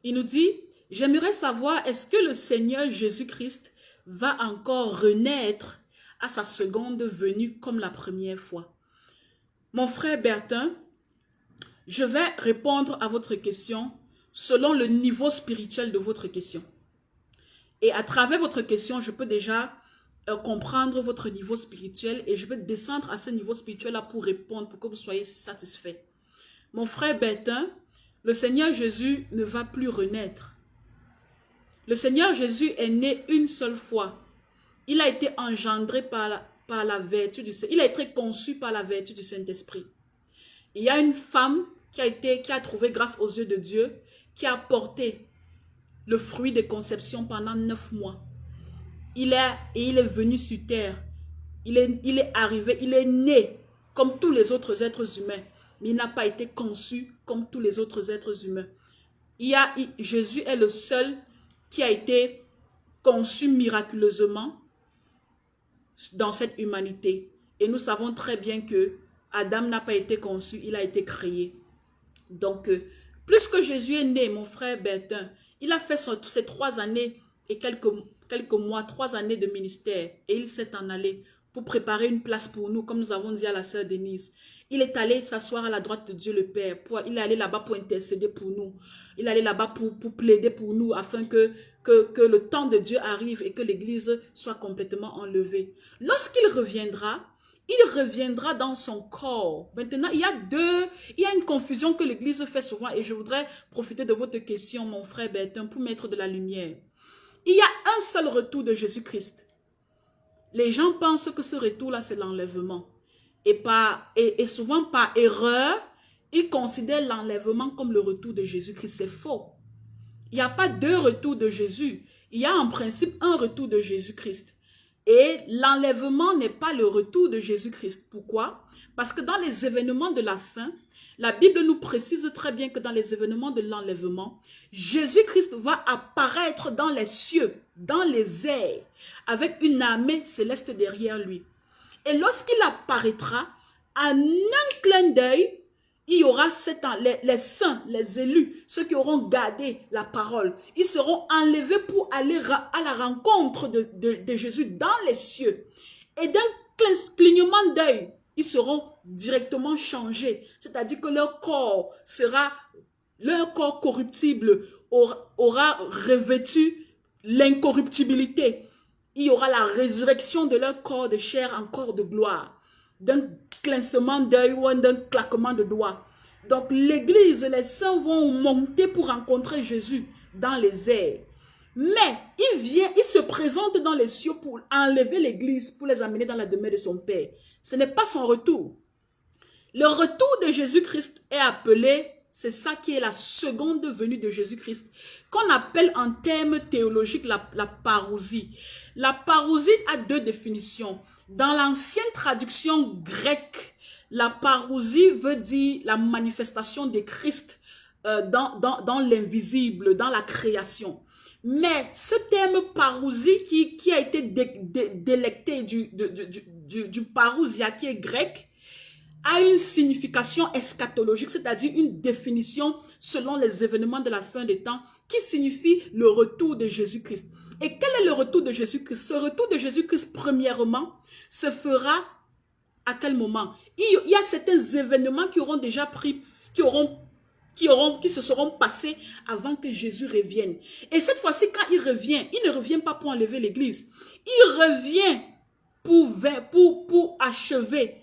Il nous dit, j'aimerais savoir, est-ce que le Seigneur Jésus-Christ va encore renaître à sa seconde venue comme la première fois? Mon frère Bertin, je vais répondre à votre question selon le niveau spirituel de votre question. Et à travers votre question, je peux déjà comprendre votre niveau spirituel et je vais descendre à ce niveau spirituel-là pour répondre, pour que vous soyez satisfait. Mon frère Bertin, le Seigneur Jésus ne va plus renaître. Le Seigneur Jésus est né une seule fois. Il a été engendré par la vertu du Saint-Esprit. Il a été conçu par la vertu du Saint-Esprit. Il y a une femme qui a trouvé grâce aux yeux de Dieu, qui a porté le fruit de conception pendant 9 mois. Il est venu sur terre. Il est arrivé, il est né comme tous les autres êtres humains, mais il n'a pas été conçu comme tous les autres êtres humains. Jésus est le seul qui a été conçu miraculeusement dans cette humanité. Et nous savons très bien que Adam n'a pas été conçu, il a été créé. Donc, plus que Jésus est né, mon frère Bertin, il a fait ces 3 années et quelques mois, 3 années de ministère. Et il s'est en allé pour préparer une place pour nous, comme nous avons dit à la sœur Denise. Il est allé s'asseoir à la droite de Dieu le Père. Il est allé là-bas pour intercéder pour nous. Il est allé là-bas pour plaider pour nous afin que le temps de Dieu arrive et que l'Église soit complètement enlevée. Lorsqu'il reviendra, il reviendra dans son corps. Maintenant, il y a une confusion que l'Église fait souvent et je voudrais profiter de votre question, mon frère Bertin, pour mettre de la lumière. Il y a un seul retour de Jésus-Christ. Les gens pensent que ce retour-là, c'est l'enlèvement. Et souvent, par erreur, ils considèrent l'enlèvement comme le retour de Jésus-Christ. C'est faux. Il n'y a pas 2 retours de Jésus. Il y a en principe un retour de Jésus-Christ. Et l'enlèvement n'est pas le retour de Jésus-Christ. Pourquoi? Parce que dans les événements de la fin, la Bible nous précise très bien que dans les événements de l'enlèvement, Jésus-Christ va apparaître dans les cieux, dans les airs, avec une armée céleste derrière lui. Et lorsqu'il apparaîtra, en un clin d'œil, il y aura les saints, les élus, ceux qui auront gardé la parole. Ils seront enlevés pour aller à la rencontre de Jésus dans les cieux. Et d'un clignement d'œil, ils seront directement changés. C'est-à-dire que leur corps corruptible aura revêtu l'incorruptibilité. Il y aura la résurrection de leur corps de chair en corps de gloire. D'un clincement d'œil ou d'un claquement de doigts. Donc l'église, les saints vont monter pour rencontrer Jésus dans les airs. Mais il se présente dans les cieux pour enlever l'église, pour les amener dans la demeure de son Père. Ce n'est pas son retour. Le retour de Jésus-Christ est appelé, c'est ça qui est la seconde venue de Jésus-Christ, qu'on appelle en termes théologiques la parousie. La parousie a deux définitions. Dans l'ancienne traduction grecque, la parousie veut dire la manifestation de Christ dans l'invisible, dans la création. Mais ce terme parousie qui a été délecté du parousia qui est grec, a une signification eschatologique, c'est-à-dire une définition selon les événements de la fin des temps qui signifie le retour de Jésus-Christ. Et quel est le retour de Jésus-Christ? Ce retour de Jésus-Christ, premièrement, se fera à quel moment? Il y a certains événements qui auront déjà pris, qui se seront passés avant que Jésus revienne. Et cette fois-ci, quand il ne revient pas pour enlever l'église. Il revient pour achever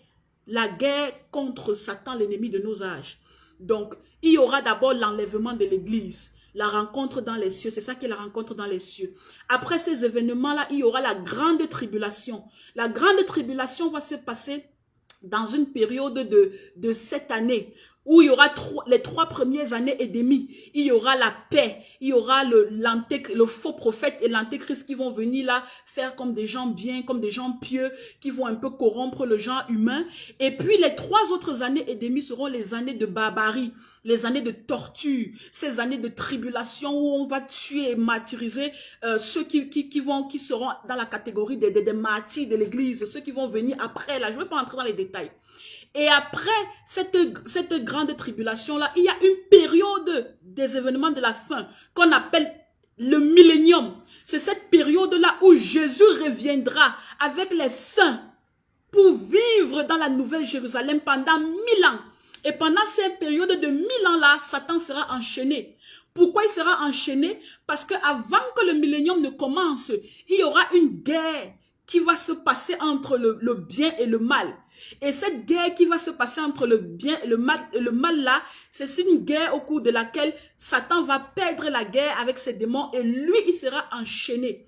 la guerre contre Satan, l'ennemi de nos âges. Donc, il y aura d'abord l'enlèvement de l'église, la rencontre dans les cieux, c'est ça qui est la rencontre dans les cieux. Après ces événements-là, il y aura la grande tribulation. La grande tribulation va se passer dans une période de 7 années, où il y aura les 3 premières années et demie, il y aura la paix, il y aura le faux prophète et l'antéchrist qui vont venir là faire comme des gens bien, comme des gens pieux, qui vont un peu corrompre le genre humain. Et puis les 3 autres années et demie seront les années de barbarie, les années de torture, ces années de tribulation où on va tuer et martyriser ceux qui seront dans la catégorie des martyrs de l'église, ceux qui vont venir après là. Je ne vais pas entrer dans les détails. Et après cette grande tribulation-là, il y a une période des événements de la fin qu'on appelle le millénium. C'est cette période-là où Jésus reviendra avec les saints pour vivre dans la Nouvelle Jérusalem pendant 1000 ans. Et pendant cette période de 1000 ans-là, Satan sera enchaîné. Pourquoi il sera enchaîné? Parce qu'avant que le millénium ne commence, il y aura une guerre qui va se passer entre le bien et le mal. Et cette guerre qui va se passer entre le bien et le mal là, c'est une guerre au cours de laquelle Satan va perdre la guerre avec ses démons et lui, il sera enchaîné.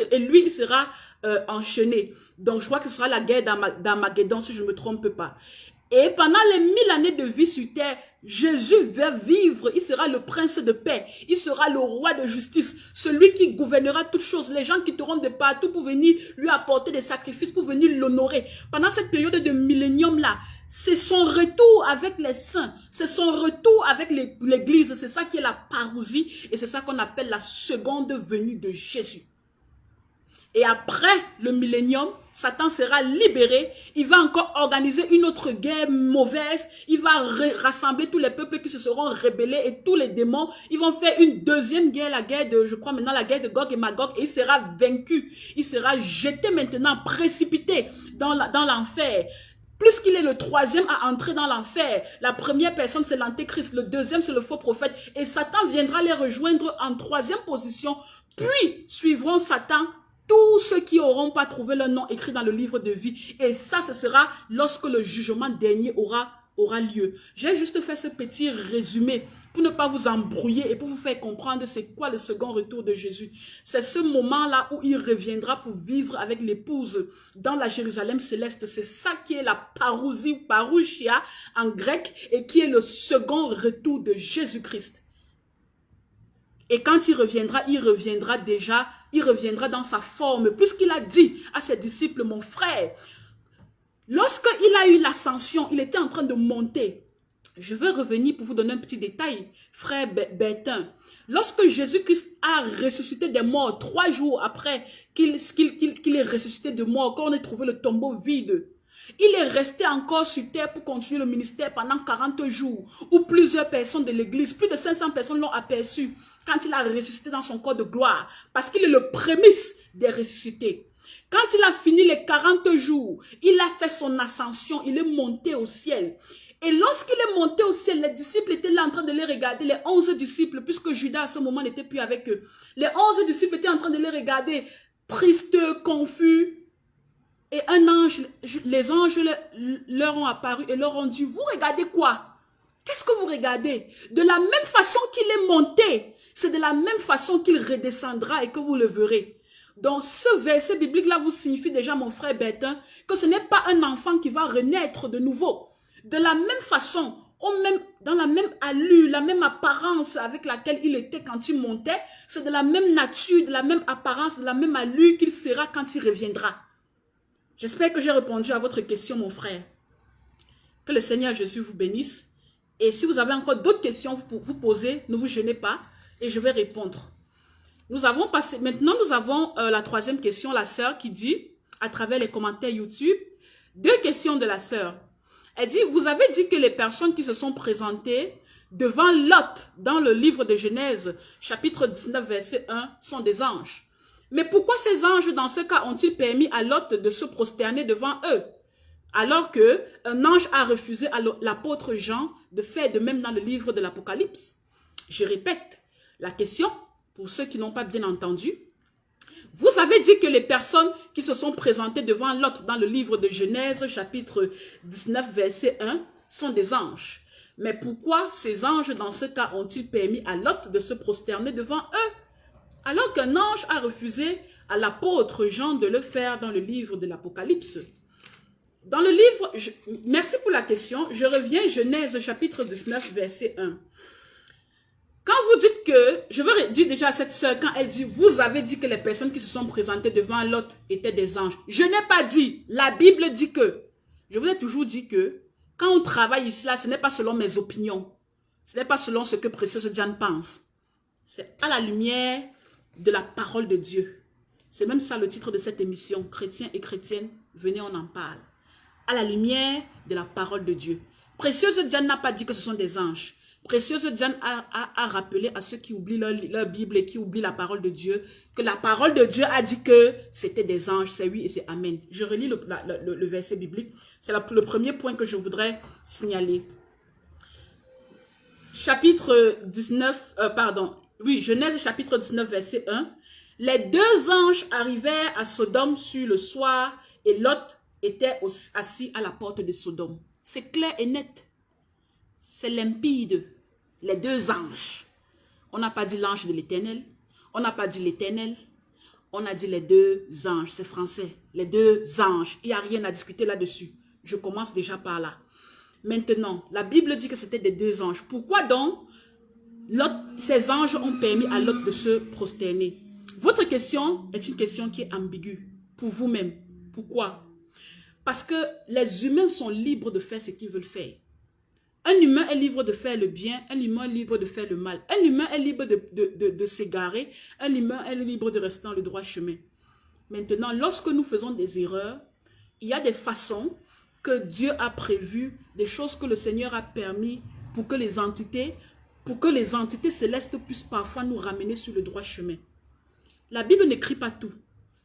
Et lui, il sera enchaîné. Donc, je crois que ce sera la guerre d'Armageddon, si je ne me trompe pas. Et pendant les 1000 années de vie sur terre, Jésus va vivre, il sera le prince de paix, il sera le roi de justice, celui qui gouvernera toutes choses, les gens quitteront de partout pour venir lui apporter des sacrifices, pour venir l'honorer. Pendant cette période de millénium-là, c'est son retour avec les saints, c'est son retour avec l'église, c'est ça qui est la parousie, et c'est ça qu'on appelle la seconde venue de Jésus. Et après le millénium, Satan sera libéré. Il va encore organiser une autre guerre mauvaise. Il va rassembler tous les peuples qui se seront rebellés et tous les démons. Ils vont faire une deuxième guerre, la guerre de, je crois maintenant, la guerre de Gog et Magog. Et il sera vaincu. Il sera jeté maintenant, précipité dans l'enfer. Plus qu'il est le troisième à entrer dans l'enfer. La première personne, c'est l'antéchrist. Le deuxième, c'est le faux prophète. Et Satan viendra les rejoindre en troisième position. Puis, suivront Satan tous ceux qui n'auront pas trouvé leur nom écrit dans le livre de vie. Et ça, ce sera lorsque le jugement dernier aura lieu. J'ai juste fait ce petit résumé pour ne pas vous embrouiller et pour vous faire comprendre c'est quoi le second retour de Jésus. C'est ce moment-là où il reviendra pour vivre avec l'épouse dans la Jérusalem céleste. C'est ça qui est la parousie ou parousia en grec et qui est le second retour de Jésus-Christ. Et quand il reviendra dans sa forme, puisqu'il a dit à ses disciples, mon frère, lorsqu'il a eu l'ascension, il était en train de monter. Je vais revenir pour vous donner un petit détail, frère Bertin. Lorsque Jésus-Christ a ressuscité des morts, 3 jours après qu'il est ressuscité de mort, quand on a trouvé le tombeau vide, Il est resté encore sur terre pour continuer le ministère pendant 40 jours, où plusieurs personnes de l'église, plus de 500 personnes l'ont aperçu quand il a ressuscité dans son corps de gloire, parce qu'il est le prémisse des ressuscités. Quand il a fini les 40 jours, il a fait son ascension, il est monté au ciel. Et lorsqu'il est monté au ciel, les disciples étaient là en train de les regarder, les 11 disciples, puisque Judas à ce moment n'était plus avec eux. Les 11 disciples étaient en train de les regarder, tristes, confus. Et un ange, les anges leur ont apparu et leur ont dit, vous regardez quoi? Qu'est-ce que vous regardez? De la même façon qu'il est monté, c'est de la même façon qu'il redescendra et que vous le verrez. Donc ce verset biblique-là vous signifie déjà, mon frère Bertin, que ce n'est pas un enfant qui va renaître de nouveau. De la même façon, dans la même allure, la même apparence avec laquelle il était quand il montait, c'est de la même nature, de la même apparence, de la même allure qu'il sera quand il reviendra. J'espère que j'ai répondu à votre question, mon frère. Que le Seigneur Jésus vous bénisse. Et si vous avez encore d'autres questions, vous posez, ne vous gênez pas et je vais répondre. Maintenant nous avons la troisième question, la sœur qui dit, à travers les commentaires YouTube, 2 questions de la sœur. Elle dit, vous avez dit que les personnes qui se sont présentées devant Lot dans le livre de Genèse, chapitre 19, verset 1, sont des anges. Mais pourquoi ces anges, dans ce cas, ont-ils permis à Lot de se prosterner devant eux? Alors qu'un ange a refusé à l'apôtre Jean de faire de même dans le livre de l'Apocalypse. Je répète la question, pour ceux qui n'ont pas bien entendu. Vous avez dit que les personnes qui se sont présentées devant Lot dans le livre de Genèse, chapitre 19, verset 1, sont des anges. Mais pourquoi ces anges, dans ce cas, ont-ils permis à Lot de se prosterner devant eux? Alors qu'un ange a refusé à l'apôtre Jean de le faire dans le livre de l'Apocalypse. Dans le livre, merci pour la question, je reviens Genèse chapitre 19 verset 1. Quand vous dites que, je veux dire déjà à cette sœur, quand elle dit, vous avez dit que les personnes qui se sont présentées devant Lot étaient des anges. Je n'ai pas dit, la Bible dit que. Je vous ai toujours dit que, quand on travaille ici, là, ce n'est pas selon mes opinions. Ce n'est pas selon ce que Précieuse Diane pense. C'est à la lumière de la parole de Dieu. C'est même ça le titre de cette émission. Chrétiens et chrétiennes, venez, on en parle. À la lumière de la parole de Dieu. Précieuse Diane n'a pas dit que ce sont des anges. Précieuse Diane a rappelé à ceux qui oublient leur Bible et qui oublient la parole de Dieu, que la parole de Dieu a dit que c'était des anges, c'est oui et c'est amen. Je relis le verset biblique. C'est le premier point que je voudrais signaler. Chapitre 19, Genèse chapitre 19, verset 1. Les 2 anges arrivèrent à Sodome sur le soir et Lot était assis à la porte de Sodome. C'est clair et net. C'est limpide. Les 2 anges. On n'a pas dit l'ange de l'Éternel. On n'a pas dit l'Éternel. On a dit les 2 anges. C'est français. Les 2 anges. Il n'y a rien à discuter là-dessus. Je commence déjà par là. Maintenant, la Bible dit que c'était des 2 anges. Pourquoi donc ces anges ont permis à Lot de se prosterner? Votre question est une question qui est ambiguë pour vous-même. Pourquoi? Parce que les humains sont libres de faire ce qu'ils veulent faire. Un humain est libre de faire le bien, un humain est libre de faire le mal. Un humain est libre de s'égarer, un humain est libre de rester dans le droit chemin. Maintenant, lorsque nous faisons des erreurs, il y a des façons que Dieu a prévues, des choses que le Seigneur a permis pour que les entités célestes puissent parfois nous ramener sur le droit chemin. La Bible n'écrit pas tout.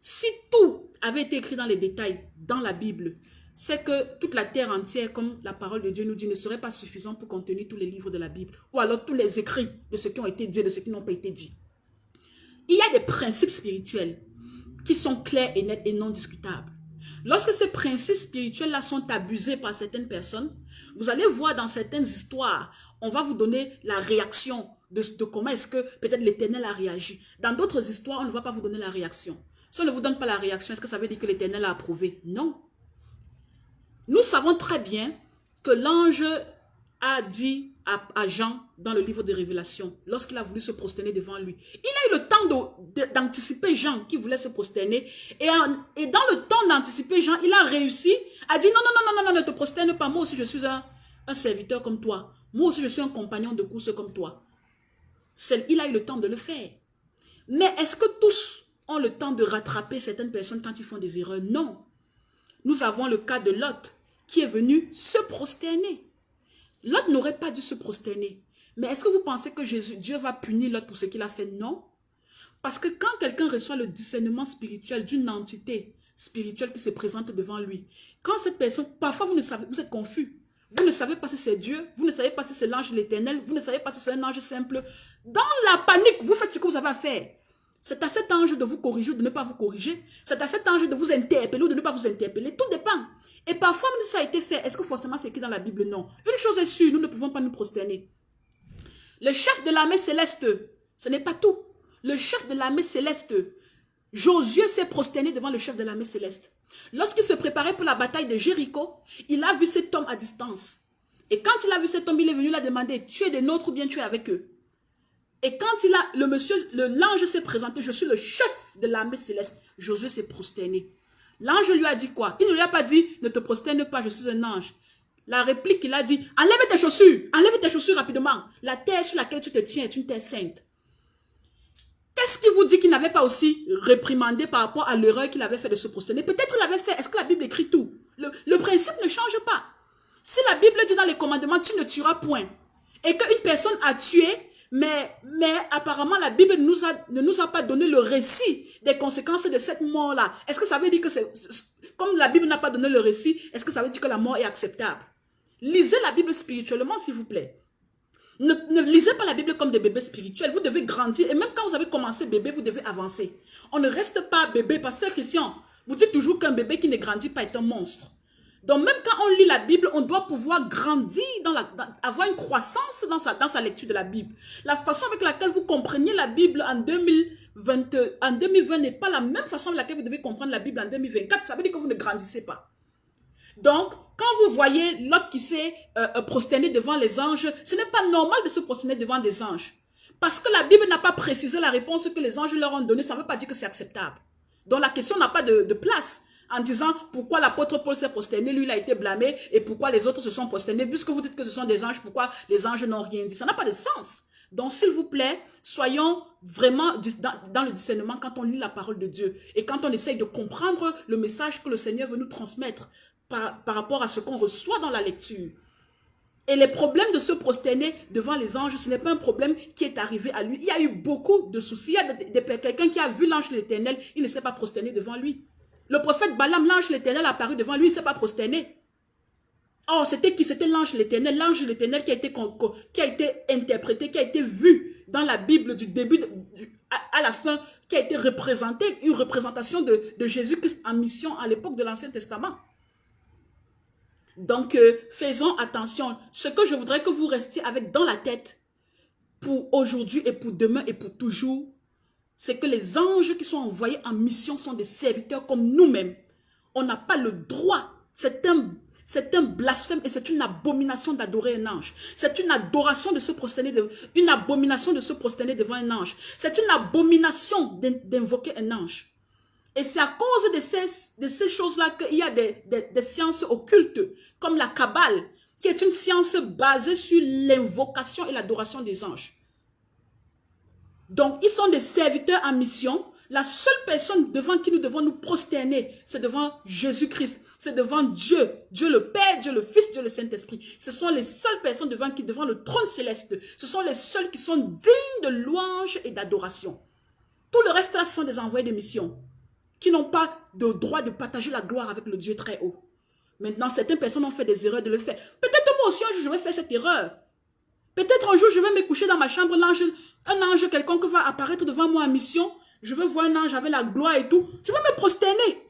Si tout avait été écrit dans les détails dans la Bible, c'est que toute la terre entière, comme la parole de Dieu nous dit, ne serait pas suffisante pour contenir tous les livres de la Bible, ou alors tous les écrits de ce qui ont été dit et de ce qui n'ont pas été dit. Il y a des principes spirituels qui sont clairs et nets et non discutables. Lorsque ces principes spirituels-là sont abusés par certaines personnes, vous allez voir dans certaines histoires, on va vous donner la réaction de comment est-ce que peut-être l'Éternel a réagi. Dans d'autres histoires, on ne va pas vous donner la réaction. Si on ne vous donne pas la réaction, est-ce que ça veut dire que l'Éternel a approuvé? Non. Nous savons très bien que l'ange a dit à Jean dans le livre de Révélation, lorsqu'il a voulu se prosterner devant lui, il a eu le temps d'anticiper Jean qui voulait se prosterner et dans le temps d'anticiper Jean, il a réussi à dire non, ne te prosterne pas, moi aussi je suis un serviteur comme toi, moi aussi je suis un compagnon de course comme toi. Il a eu le temps de le faire. Mais est-ce que tous ont le temps de rattraper certaines personnes quand ils font des erreurs? Non. nous avons le cas de Lot qui est venu se prosterner. Lot n'aurait pas dû se prosterner. Mais est-ce que vous pensez que Dieu va punir Lot pour ce qu'il a fait? Non. Parce que quand quelqu'un reçoit le discernement spirituel d'une entité spirituelle qui se présente devant lui, quand cette personne, parfois vous ne savez, vous êtes confus. Vous ne savez pas si c'est Dieu, vous ne savez pas si c'est l'ange de l'Éternel, vous ne savez pas si c'est un ange simple. Dans la panique, vous faites ce que vous avez à faire. C'est à cet ange de vous corriger ou de ne pas vous corriger. C'est à cet ange de vous interpeller ou de ne pas vous interpeller. Tout dépend. Et parfois, même si ça a été fait, est-ce que forcément c'est écrit dans la Bible? Non. Une chose est sûre, nous ne pouvons pas nous prosterner. Le chef de l'armée céleste, ce n'est pas tout. Le chef de l'armée céleste, Josué s'est prosterné devant le chef de l'armée céleste. Lorsqu'il se préparait pour la bataille de Jéricho, il a vu cet homme à distance. Et quand il a vu cet homme, il est venu lui demander, tu es des nôtres ou bien tu es avec eux? Et quand l'ange s'est présenté, je suis le chef de l'armée céleste, Josué s'est prosterné. L'ange lui a dit quoi? Il ne lui a pas dit, ne te prosterne pas, je suis un ange. La réplique qu'il a dit, enlève tes chaussures rapidement. La terre sur laquelle tu te tiens est une terre sainte. Qu'est-ce qui vous dit qu'il n'avait pas aussi réprimandé par rapport à l'erreur qu'il avait fait de se prosterner? Peut-être il l'avait fait. Est-ce que la Bible écrit tout? Le principe ne change pas. Si la Bible dit dans les commandements, tu ne tueras point, et qu'une personne a tué, mais apparemment la Bible ne nous a pas donné le récit des conséquences de cette mort-là. Est-ce que ça veut dire que comme la Bible n'a pas donné le récit, est-ce que ça veut dire que la mort est acceptable? Lisez la Bible spirituellement, s'il vous plaît. Ne lisez pas la Bible comme des bébés spirituels. Vous devez grandir. Et même quand vous avez commencé bébé, vous devez avancer. On ne reste pas bébé. Parce que Christian, vous dites toujours qu'un bébé qui ne grandit pas est un monstre. Donc même quand on lit la Bible, on doit pouvoir grandir, avoir une croissance dans sa lecture de la Bible. La façon avec laquelle vous compreniez la Bible en 2020 n'est pas la même façon avec laquelle vous devez comprendre la Bible en 2024. Ça veut dire que vous ne grandissez pas. Donc, quand vous voyez Lot qui s'est prosterné devant les anges, ce n'est pas normal de se prosterner devant des anges. Parce que la Bible n'a pas précisé la réponse que les anges leur ont donnée, ça ne veut pas dire que c'est acceptable. Donc la question n'a pas de place en disant pourquoi l'apôtre Paul s'est prosterné, lui il a été blâmé, et pourquoi les autres se sont prosternés. Puisque vous dites que ce sont des anges, pourquoi les anges n'ont rien dit? Ça n'a pas de sens. Donc s'il vous plaît, soyons vraiment dans le discernement quand on lit la parole de Dieu et quand on essaye de comprendre le message que le Seigneur veut nous transmettre par rapport à ce qu'on reçoit dans la lecture. Et les problèmes de se prosterner devant les anges, ce n'est pas un problème qui est arrivé à lui. Il y a eu beaucoup de soucis. Il y a quelqu'un qui a vu l'ange de l'Éternel, il ne s'est pas prosterné devant lui. Le prophète Balaam, l'ange de l'Éternel apparu devant lui, il ne s'est pas prosterné. Oh, c'était qui? C'était l'ange de l'Éternel. L'ange de l'Éternel qui a été interprété, qui a été vu dans la Bible du début à la fin, qui a été représenté, une représentation de Jésus-Christ en mission à l'époque de l'Ancien Testament. Donc, faisons attention. Ce que je voudrais que vous restiez avec dans la tête pour aujourd'hui et pour demain et pour toujours, c'est que les anges qui sont envoyés en mission sont des serviteurs comme nous-mêmes. On n'a pas le droit. C'est un blasphème et c'est une abomination d'adorer un ange. C'est une adoration de se prosterner, une abomination de se prosterner devant un ange. C'est une abomination d'invoquer un ange. Et c'est à cause de ces choses-là qu'il y a des sciences occultes, comme la Kabbale, qui est une science basée sur l'invocation et l'adoration des anges. Donc, ils sont des serviteurs en mission. La seule personne devant qui nous devons nous prosterner, c'est devant Jésus-Christ. C'est devant Dieu. Dieu le Père, Dieu le Fils, Dieu le Saint-Esprit. Ce sont les seules personnes devant le trône céleste. Ce sont les seuls qui sont dignes de louange et d'adoration. Tout le reste là, ce sont des envoyés de mission qui n'ont pas de droit de partager la gloire avec le Dieu très haut. Maintenant, certaines personnes ont fait des erreurs de le faire. Peut-être moi aussi un jour je vais faire cette erreur. Peut-être un jour je vais me coucher dans ma chambre, un ange quelconque va apparaître devant moi en mission. Je vais voir un ange avec la gloire et tout. Je vais me prosterner.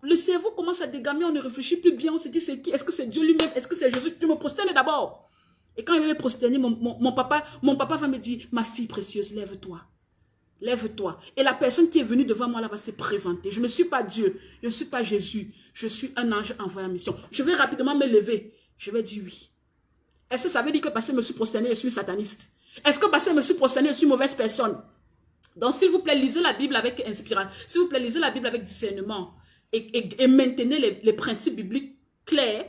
Le cerveau commence à dégamer, on ne réfléchit plus bien, on se dit c'est qui? Est-ce que c'est Dieu lui-même? Est-ce que c'est Jésus? Je me prosterne d'abord. Et quand il va me prosterner, mon papa va me dire, ma fille précieuse, lève-toi. Lève-toi. Et la personne qui est venue devant moi là va se présenter. Je ne suis pas Dieu. Je ne suis pas Jésus. Je suis un ange envoyé en mission. Je vais rapidement me lever. Je vais dire oui. Est-ce que ça veut dire que parce que je me suis prosterné, je suis sataniste? Est-ce que parce que je me suis prosterné, je suis une mauvaise personne? Donc, s'il vous plaît, lisez la Bible avec inspiration. S'il vous plaît, lisez la Bible avec discernement. Et maintenez les principes bibliques clairs.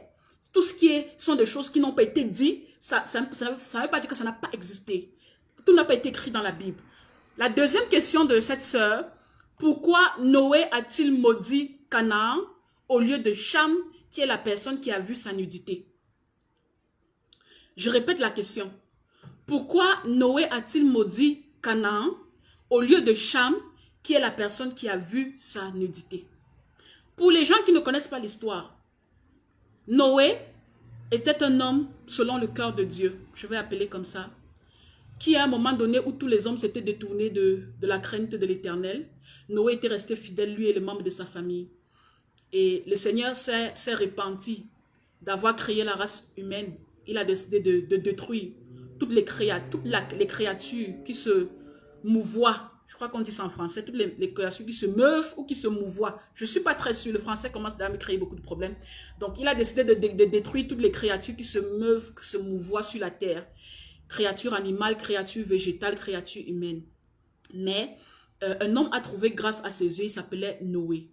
Tout ce qui sont des choses qui n'ont pas été dites, ça ne veut pas dire que ça n'a pas existé. Tout n'a pas été écrit dans la Bible. La deuxième question de cette sœur, pourquoi Noé a-t-il maudit Canaan au lieu de Cham, qui est la personne qui a vu sa nudité? Je répète la question. Pourquoi Noé a-t-il maudit Canaan au lieu de Cham, qui est la personne qui a vu sa nudité? Pour les gens qui ne connaissent pas l'histoire, Noé était un homme selon le cœur de Dieu, je vais appeler comme ça, qui à un moment donné où tous les hommes s'étaient détournés de la crainte de l'Éternel, Noé était resté fidèle, lui et les membres de sa famille. Et le Seigneur s'est repenti d'avoir créé la race humaine. Il a décidé de détruire toutes les créatures qui se mouvoient. Je crois qu'on dit ça en français, toutes les créatures qui se meuvent ou qui se mouvoient. Je ne suis pas très sûre, le français commence à me créer beaucoup de problèmes. Donc, il a décidé de détruire toutes les créatures qui se meuvent, qui se mouvoient sur la terre. Créatures animales, créatures végétales, créatures humaines. Mais un homme a trouvé grâce à ses yeux, il s'appelait Noé.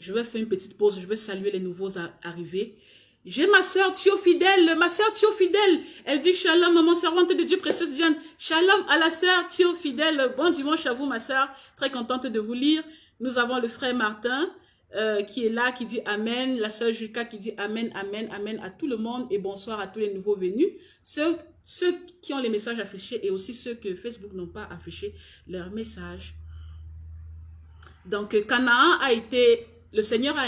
Je vais faire une petite pause, je vais saluer les nouveaux arrivés. J'ai ma soeur Théophidèle, ma soeur Théophidèle. Elle dit shalom, maman servante de Dieu, précieuse Diane. Shalom à la soeur Théophidèle. Bon dimanche à vous, ma soeur. Très contente de vous lire. Nous avons le frère Martin qui est là, qui dit amen. La soeur Julka qui dit amen, amen, amen à tout le monde. Et bonsoir à tous les nouveaux venus. Ceux qui ont les messages affichés et aussi ceux que Facebook n'ont pas affiché leurs messages. Donc, Canaan a été... Le Seigneur a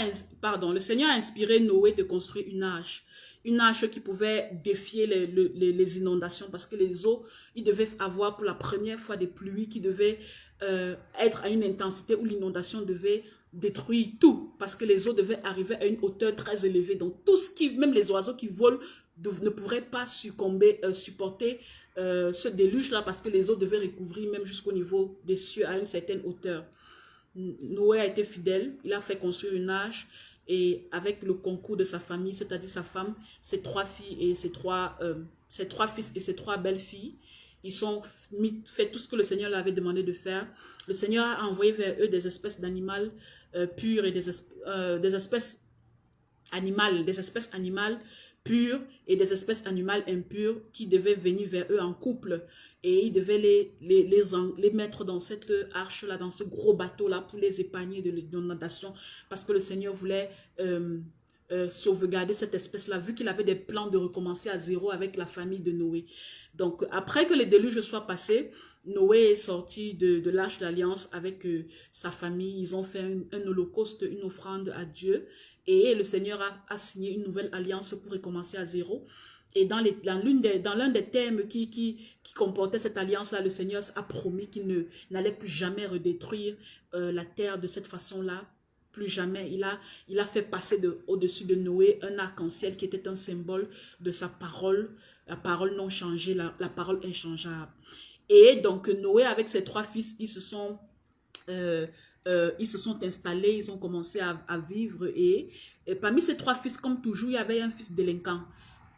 inspiré Noé de construire une arche qui pouvait défier les inondations parce que les eaux, ils devaient avoir pour la première fois des pluies qui devaient être à une intensité où l'inondation devait détruire tout parce que les eaux devaient arriver à une hauteur très élevée. Donc, tout ce qui, même les oiseaux qui volent, ne pourraient pas supporter ce déluge-là parce que les eaux devaient recouvrir même jusqu'au niveau des cieux à une certaine hauteur. Noé a été fidèle, il a fait construire une arche et avec le concours de sa famille, c'est-à-dire sa femme, ses 3 filles et ses trois fils et ses 3 belles-filles, ils ont fait tout ce que le Seigneur leur avait demandé de faire. Le Seigneur a envoyé vers eux des espèces d'animaux purs et des espèces animales pures et des espèces animales impures qui devaient venir vers eux en couple et ils devaient les mettre dans cette arche-là, dans ce gros bateau-là pour les épargner de l'inondation parce que le Seigneur voulait sauvegarder cette espèce-là vu qu'il avait des plans de recommencer à zéro avec la famille de Noé. Donc, après que les déluges soient passés, Noé est sorti de l'Arche d'Alliance avec sa famille. Ils ont fait un holocauste, une offrande à Dieu. Et le Seigneur a signé une nouvelle alliance pour recommencer à zéro. Et dans l'un des termes qui comportait cette alliance-là, le Seigneur a promis qu'il n'allait plus jamais redétruire la terre de cette façon-là. Plus jamais. Il a fait passer au-dessus de Noé un arc-en-ciel qui était un symbole de sa parole, la parole non changée, la parole inchangeable. Et donc Noé avec ses 3 fils, ils se sont installés, ils ont commencé à vivre et parmi ces 3 fils, comme toujours, il y avait un fils délinquant.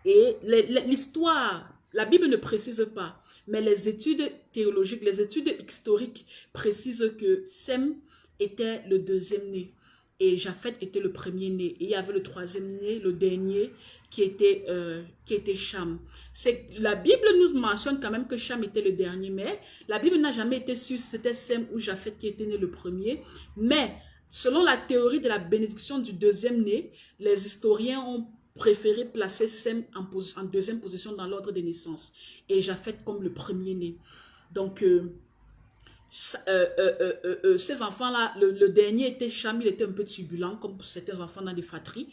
Et l'histoire, la Bible ne précise pas, mais les études théologiques, les études historiques précisent que Sem était le 2e né. Et Japheth était le 1er né. Et il y avait le 3e né, le dernier, qui était Cham. La Bible nous mentionne quand même que Cham était le dernier, mais la Bible n'a jamais été sûre si c'était Sem ou Japheth qui était né le premier. Mais selon la théorie de la bénédiction du 2e né, les historiens ont préféré placer Sem en 2e position dans l'ordre des naissances. Et Japheth comme le 1er né. Donc... ces enfants-là, le dernier était Cham, il était un peu turbulent, comme certains enfants dans des fratries.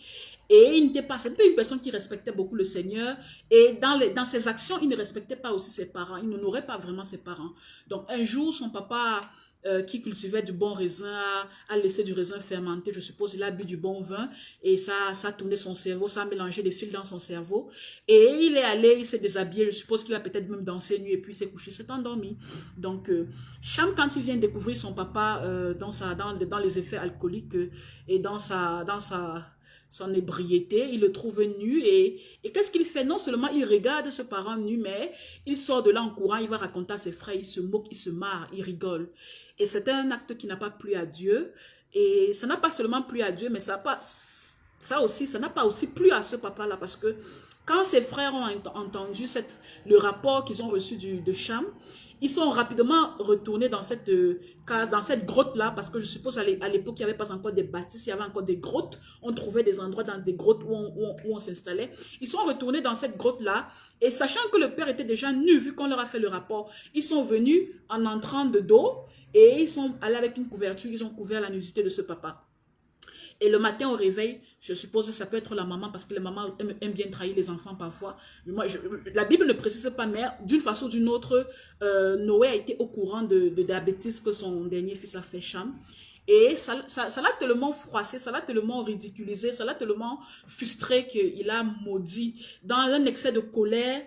Et il n'était pas, c'était une personne qui respectait beaucoup le Seigneur. Et dans ses actions, il ne respectait pas aussi ses parents. Il n'honorait pas vraiment ses parents. Donc, un jour, son papa, qui cultivait du bon raisin, a laissé du raisin fermenté. Je suppose il a bu du bon vin. Et ça a tourné son cerveau, ça a mélangé des fils dans son cerveau. Et il est allé, il s'est déshabillé. Je suppose qu'il a peut-être même dansé nuit et puis il s'est couché, s'est endormi. Donc, Cham, quand il vient découvrir son papa dans les effets alcooliques et dans son ébriété, il le trouve nu et qu'est-ce qu'il fait? Non seulement il regarde ce parent nu, mais il sort de là en courant, il va raconter à ses frères, il se moque, il se marre, il rigole. Et c'est un acte qui n'a pas plu à Dieu. Et ça n'a pas seulement plu à Dieu, mais ça n'a pas aussi plu à ce papa-là parce que quand ses frères ont entendu le rapport qu'ils ont reçu de Cham, Ils sont rapidement retournés dans cette case, dans cette grotte-là, parce que je suppose à l'époque, il n'y avait pas encore des bâtisses, il y avait encore des grottes. On trouvait des endroits dans des grottes où on s'installait. Ils sont retournés dans cette grotte-là, et sachant que le père était déjà nu, vu qu'on leur a fait le rapport, ils sont venus en entrant de dos, et ils sont allés avec une couverture, ils ont couvert la nudité de ce papa. Et le matin au réveil, je suppose que ça peut être la maman, parce que les mamans aiment bien trahir les enfants parfois. Moi, la Bible ne précise pas, mais d'une façon ou d'une autre, Noé a été au courant de la bêtise que son dernier fils a fait, Cham. Et ça l'a tellement froissé, ça l'a tellement ridiculisé, ça l'a tellement frustré qu'il a maudit dans un excès de colère.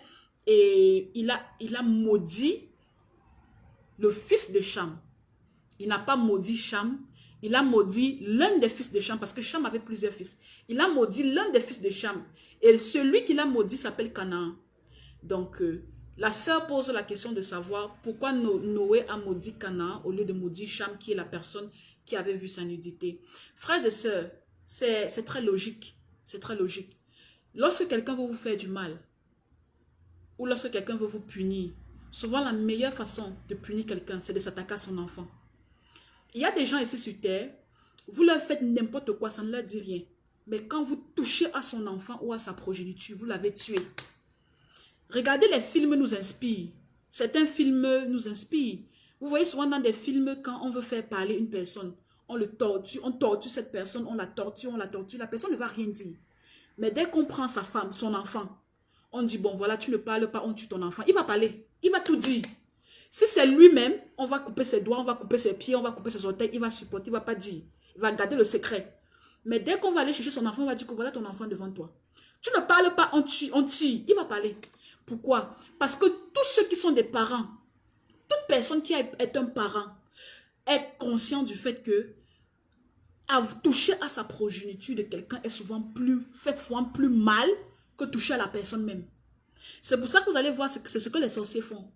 Et il a maudit le fils de Cham. Il n'a pas maudit Cham, il a maudit l'un des fils de Cham, parce que Cham avait plusieurs fils. Il a maudit l'un des fils de Cham. Et celui qu'il a maudit s'appelle Canaan. Donc, la sœur pose la question de savoir pourquoi Noé a maudit Canaan au lieu de maudire Cham, qui est la personne qui avait vu sa nudité. Frères et sœurs, c'est très logique. C'est très logique. Lorsque quelqu'un veut vous faire du mal, ou lorsque quelqu'un veut vous punir, souvent la meilleure façon de punir quelqu'un, c'est de s'attaquer à son enfant. Il y a des gens ici sur terre, vous leur faites n'importe quoi, ça ne leur dit rien. Mais quand vous touchez à son enfant ou à sa progéniture, vous l'avez tué. Regardez, les films nous inspirent. Certains films nous inspirent. Vous voyez souvent dans des films, quand on veut faire parler une personne, on torture cette personne, on la torture, la personne ne va rien dire. Mais dès qu'on prend sa femme, son enfant, on dit, bon voilà, tu ne parles pas, on tue ton enfant. Il va parler, il va tout dire. Si c'est lui-même, on va couper ses doigts, on va couper ses pieds, on va couper ses orteils, il va supporter, il ne va pas dire. Il va garder le secret. Mais dès qu'on va aller chercher son enfant, on va dire que voilà ton enfant devant toi. Tu ne parles pas, on tire, il va parler. Pourquoi? Parce que tous ceux qui sont des parents, toute personne qui est un parent, est conscient du fait que toucher à sa progéniture de quelqu'un est souvent fait plus mal que toucher à la personne même. C'est pour ça que vous allez voir, c'est ce que les sorciers font.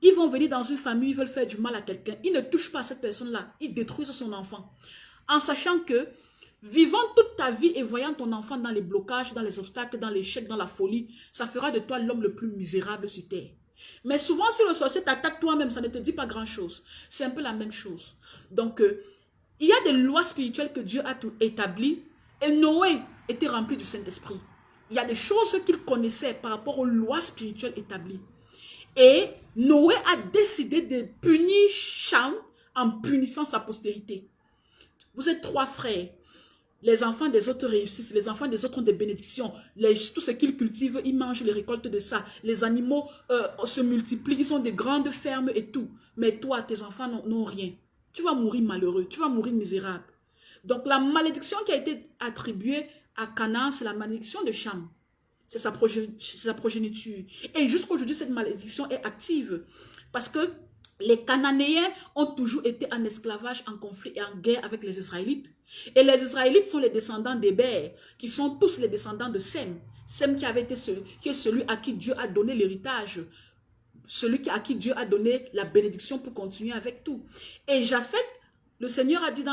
Ils vont venir dans une famille, ils veulent faire du mal à quelqu'un. Ils ne touchent pas à cette personne-là. Ils détruisent son enfant. En sachant que, vivant toute ta vie et voyant ton enfant dans les blocages, dans les obstacles, dans l'échec, dans la folie, ça fera de toi l'homme le plus misérable sur terre. Mais souvent, si le sorcier t'attaque toi-même, ça ne te dit pas grand-chose. C'est un peu la même chose. Donc, il y a des lois spirituelles que Dieu a établies. Et Noé était rempli du Saint-Esprit. Il y a des choses qu'il connaissait par rapport aux lois spirituelles établies. Et Noé a décidé de punir Cham en punissant sa postérité. Vous êtes 3 frères. Les enfants des autres réussissent, les enfants des autres ont des bénédictions. Tout ce qu'ils cultivent, ils mangent les récoltes de ça. Les animaux se multiplient, ils ont des grandes fermes et tout. Mais toi, tes enfants n'ont rien. Tu vas mourir malheureux, tu vas mourir misérable. Donc la malédiction qui a été attribuée à Canaan, c'est la malédiction de Cham. C'est sa progéniture. Et jusqu'aujourd'hui, cette malédiction est active. Parce que les Cananéens ont toujours été en esclavage, en conflit et en guerre avec les Israélites. Et les Israélites sont les descendants d'Héber, qui sont tous les descendants de Sem. Sem qui est celui à qui Dieu a donné l'héritage. Celui à qui Dieu a donné la bénédiction pour continuer avec tout. Et Japheth, le Seigneur a dit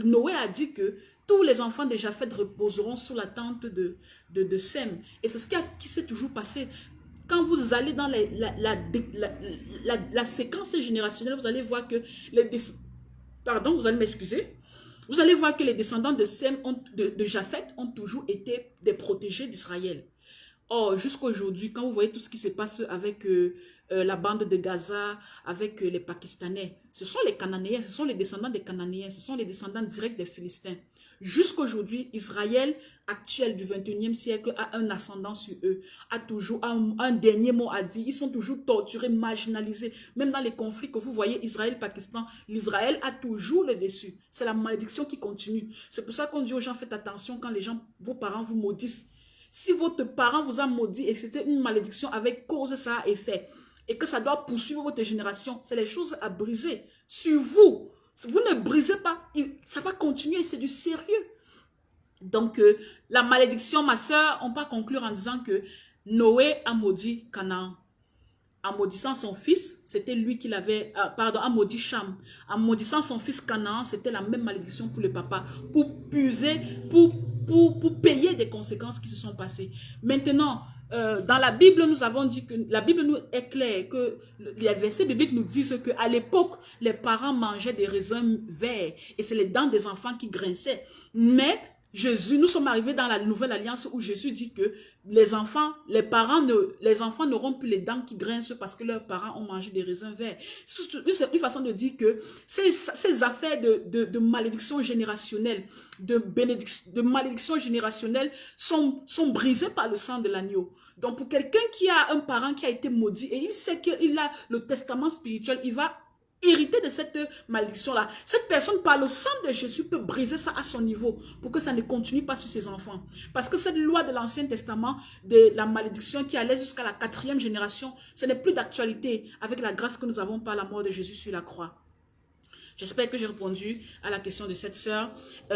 Noé a dit que tous les enfants de Japheth reposeront sous la tente de Sem. Et c'est ce qui s'est toujours passé. Quand vous allez dans la séquence générationnelle, vous allez voir que vous allez m'excuser. Vous allez voir que les descendants de Sem, de Japheth, ont toujours été des protégés d'Israël. Or, jusqu'à aujourd'hui, quand vous voyez tout ce qui se passe avec la bande de Gaza, avec les Pakistanais, ce sont les Cananéens, ce sont les descendants des Cananéens, ce sont les descendants directs des Philistins. Jusqu'à aujourd'hui, Israël actuel du 21e siècle a un ascendant sur eux, a toujours un dernier mot à dire. Ils sont toujours torturés, marginalisés. Même dans les conflits que vous voyez, Israël-Pakistan, l'Israël a toujours le dessus. C'est la malédiction qui continue. C'est pour ça qu'on dit aux gens, faites attention quand vos parents vous maudissent. Si votre parent vous a maudit et c'était une malédiction avec cause, ça a effet, et que ça doit poursuivre votre génération, c'est les choses à briser sur vous. Vous ne brisez pas, ça va continuer, c'est du sérieux. Donc, la malédiction, ma soeur, on peut conclure en disant que Noé a maudit Canaan. En maudissant son fils, c'était lui qui l'avait, a maudit Cham. En maudissant son fils Canaan, c'était la même malédiction pour le papa, pour puiser, pour payer des conséquences qui se sont passées. Maintenant, Dans la Bible, nous avons dit que la Bible nous est claire que les versets bibliques nous disent qu'à l'époque, les parents mangeaient des raisins verts et c'est les dents des enfants qui grinçaient. Mais Jésus, nous sommes arrivés dans la nouvelle alliance où Jésus dit que les enfants n'auront plus les dents qui grincent parce que leurs parents ont mangé des raisins verts. C'est une façon de dire que ces affaires de malédiction générationnelle, de malédiction générationnelle sont brisées par le sang de l'agneau. Donc pour quelqu'un qui a un parent qui a été maudit et il sait qu'il a le testament spirituel, il va hériter de cette malédiction-là. Cette personne, par le sang de Jésus, peut briser ça à son niveau pour que ça ne continue pas sur ses enfants. Parce que cette loi de l'Ancien Testament, de la malédiction qui allait jusqu'à la 4e génération, ce n'est plus d'actualité avec la grâce que nous avons par la mort de Jésus sur la croix. J'espère que j'ai répondu à la question de cette sœur.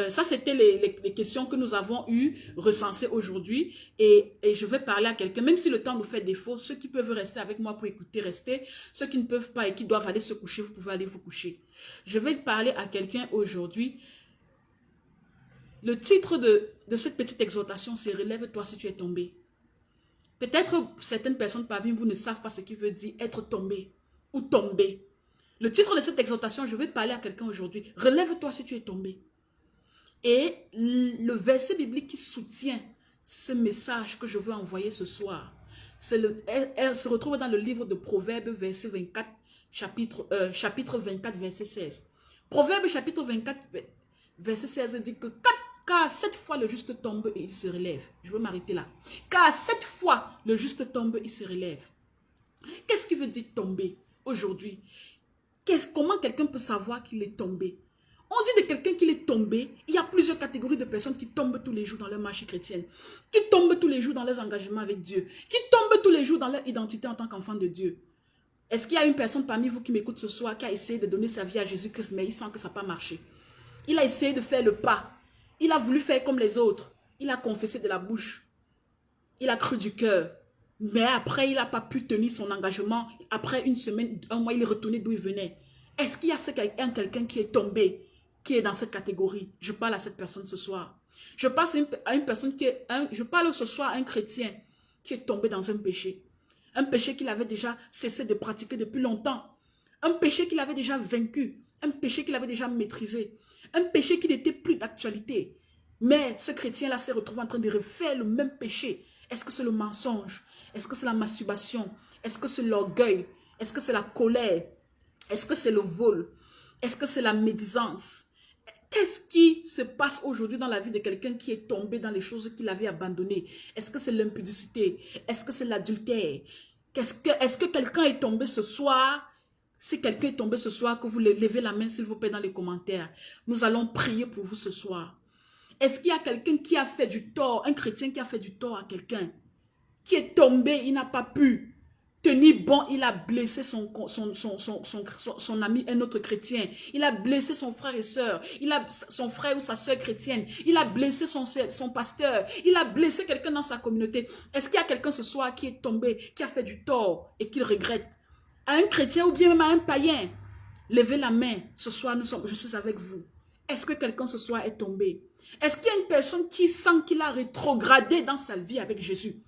Ça, c'était les questions que nous avons eues, recensées aujourd'hui. Et je vais parler à quelqu'un, même si le temps nous fait défaut, ceux qui peuvent rester avec moi pour écouter, restez. Ceux qui ne peuvent pas et qui doivent aller se coucher, vous pouvez aller vous coucher. Je vais parler à quelqu'un aujourd'hui. Le titre de cette petite exhortation, c'est « Relève-toi si tu es tombé ». Peut-être certaines personnes parmi vous ne savent pas ce qui veut dire être tombé ou tomber. Le titre de cette exhortation, je vais parler à quelqu'un aujourd'hui. Relève-toi si tu es tombé. Et le verset biblique qui soutient ce message que je veux envoyer ce soir, elle se retrouve dans le livre de Proverbes, verset 24, chapitre 24, verset 16. Proverbes, chapitre 24, verset 16 dit que car 7 fois le juste tombe et il se relève. Je vais m'arrêter là. Car 7 fois le juste tombe et il se relève. Qu'est-ce qui veut dire tomber aujourd'hui? Comment quelqu'un peut savoir qu'il est tombé? On dit de quelqu'un qu'il est tombé. Il y a plusieurs catégories de personnes qui tombent tous les jours dans leur marche chrétienne, qui tombent tous les jours dans leurs engagements avec Dieu, qui tombent tous les jours dans leur identité en tant qu'enfant de Dieu. Est-ce qu'il y a une personne parmi vous qui m'écoute ce soir qui a essayé de donner sa vie à Jésus-Christ, mais il sent que ça n'a pas marché? Il a essayé de faire le pas. Il a voulu faire comme les autres. Il a confessé de la bouche. Il a cru du cœur. Mais après, il n'a pas pu tenir son engagement. Après une semaine, un mois, il est retourné d'où il venait. Est-ce qu'il y a quelqu'un qui est tombé, qui est dans cette catégorie? Je parle à cette personne ce soir. Je parle à une personne je parle ce soir à un chrétien qui est tombé dans un péché. Un péché qu'il avait déjà cessé de pratiquer depuis longtemps. Un péché qu'il avait déjà vaincu. Un péché qu'il avait déjà maîtrisé. Un péché qui n'était plus d'actualité. Mais ce chrétien-là s'est retrouvé en train de refaire le même péché. Est-ce que c'est le mensonge? Est-ce que c'est la masturbation? Est-ce que c'est l'orgueil? Est-ce que c'est la colère? Est-ce que c'est le vol? Est-ce que c'est la médisance? Qu'est-ce qui se passe aujourd'hui dans la vie de quelqu'un qui est tombé dans les choses qu'il avait abandonnées? Est-ce que c'est l'impudicité? Est-ce que c'est l'adultère? Est-ce que quelqu'un est tombé ce soir? Si quelqu'un est tombé ce soir, que vous levez la main s'il vous plaît dans les commentaires. Nous allons prier pour vous ce soir. Est-ce qu'il y a quelqu'un qui a fait du tort, un chrétien qui a fait du tort à quelqu'un, qui est tombé, il n'a pas pu tenir bon, il a blessé son ami, un autre chrétien, il a blessé son frère et soeur, son frère ou sa soeur chrétienne, il a blessé son pasteur, il a blessé quelqu'un dans sa communauté. Est-ce qu'il y a quelqu'un ce soir qui est tombé, qui a fait du tort et qu'il regrette? À un chrétien ou bien même à un païen, levez la main, ce soir je suis avec vous. Est-ce que quelqu'un ce soir est tombé? Est-ce qu'il y a une personne qui sent qu'il a rétrogradé dans sa vie avec Jésus?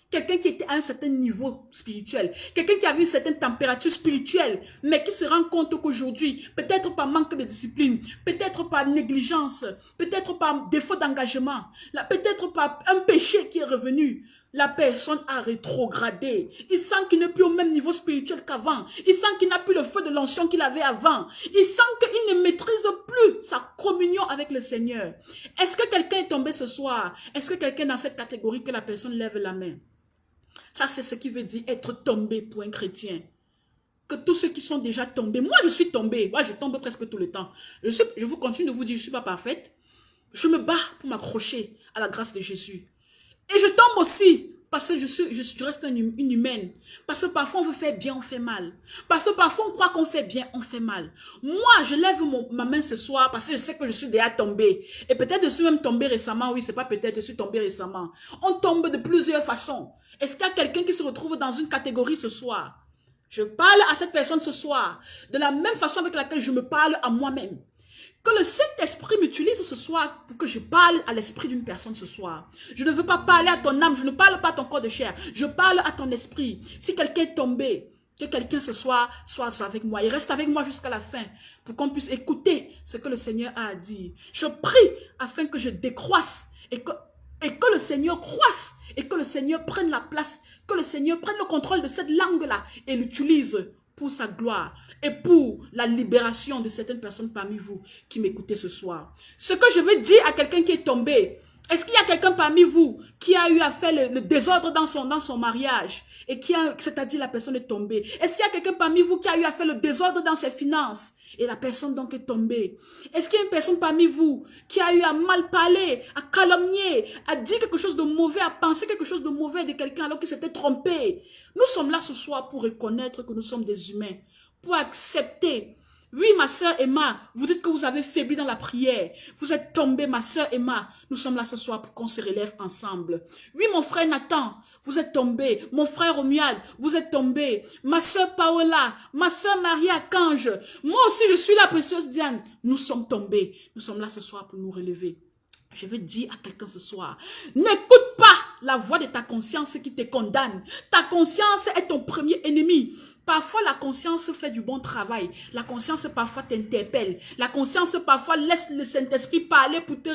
Quelqu'un qui était à un certain niveau spirituel, quelqu'un qui avait une certaine température spirituelle, mais qui se rend compte qu'aujourd'hui, peut-être par manque de discipline, peut-être par négligence, peut-être par défaut d'engagement, peut-être par un péché qui est revenu, la personne a rétrogradé. Il sent qu'il n'est plus au même niveau spirituel qu'avant. Il sent qu'il n'a plus le feu de l'onction qu'il avait avant. Il sent qu'il ne maîtrise plus sa communion avec le Seigneur. Est-ce que quelqu'un est tombé ce soir? Est-ce que quelqu'un est dans cette catégorie que la personne lève la main? Ça, c'est ce qui veut dire être tombé pour un chrétien. Que tous ceux qui sont déjà tombés, moi je suis tombée, moi je tombe presque tout le temps. Je vous continue de vous dire, je ne suis pas parfaite. Je me bats pour m'accrocher à la grâce de Jésus. Et je tombe aussi parce que je reste une humaine. Parce que parfois on veut faire bien, on fait mal. Parce que parfois on croit qu'on fait bien, on fait mal. Moi, je lève ma main ce soir parce que je sais que je suis déjà tombée. Et peut-être je suis même tombée récemment. Oui, c'est pas peut-être, je suis tombée récemment. On tombe de plusieurs façons. Est-ce qu'il y a quelqu'un qui se retrouve dans une catégorie ce soir? Je parle à cette personne ce soir de la même façon avec laquelle je me parle à moi-même. Que le Saint-Esprit m'utilise ce soir pour que je parle à l'esprit d'une personne ce soir. Je ne veux pas parler à ton âme, je ne parle pas à ton corps de chair. Je parle à ton esprit. Si quelqu'un est tombé, que quelqu'un ce soir soit avec moi. Il reste avec moi jusqu'à la fin pour qu'on puisse écouter ce que le Seigneur a à dire. Je prie afin que je décroisse et que le Seigneur croisse et que le Seigneur prenne la place, que le Seigneur prenne le contrôle de cette langue-là et l'utilise pour sa gloire et pour la libération de certaines personnes parmi vous qui m'écoutez ce soir. Ce que je veux dire à quelqu'un qui est tombé, est-ce qu'il y a quelqu'un parmi vous qui a eu à faire le désordre dans son mariage et c'est-à-dire la personne est tombée? Est-ce qu'il y a quelqu'un parmi vous qui a eu à faire le désordre dans ses finances et la personne donc est tombée? Est-ce qu'il y a une personne parmi vous qui a eu à mal parler, à calomnier, à dire quelque chose de mauvais, à penser quelque chose de mauvais de quelqu'un alors qu'il s'était trompé? Nous sommes là ce soir pour reconnaître que nous sommes des humains, pour accepter. Oui, ma sœur Emma, vous dites que vous avez faibli dans la prière. Vous êtes tombée, ma sœur Emma. Nous sommes là ce soir pour qu'on se relève ensemble. Oui, mon frère Nathan, vous êtes tombé. Mon frère Romuald, vous êtes tombé. Ma sœur Paola, ma sœur Maria Kange. Moi aussi, je suis la précieuse Diane. Nous sommes tombés. Nous sommes là ce soir pour nous relever. Je veux dire à quelqu'un ce soir, n'écoute pas la voix de ta conscience qui te condamne. Ta conscience est ton premier ennemi. Parfois, la conscience fait du bon travail. La conscience, parfois, t'interpelle. La conscience, parfois, laisse le Saint-Esprit parler pour te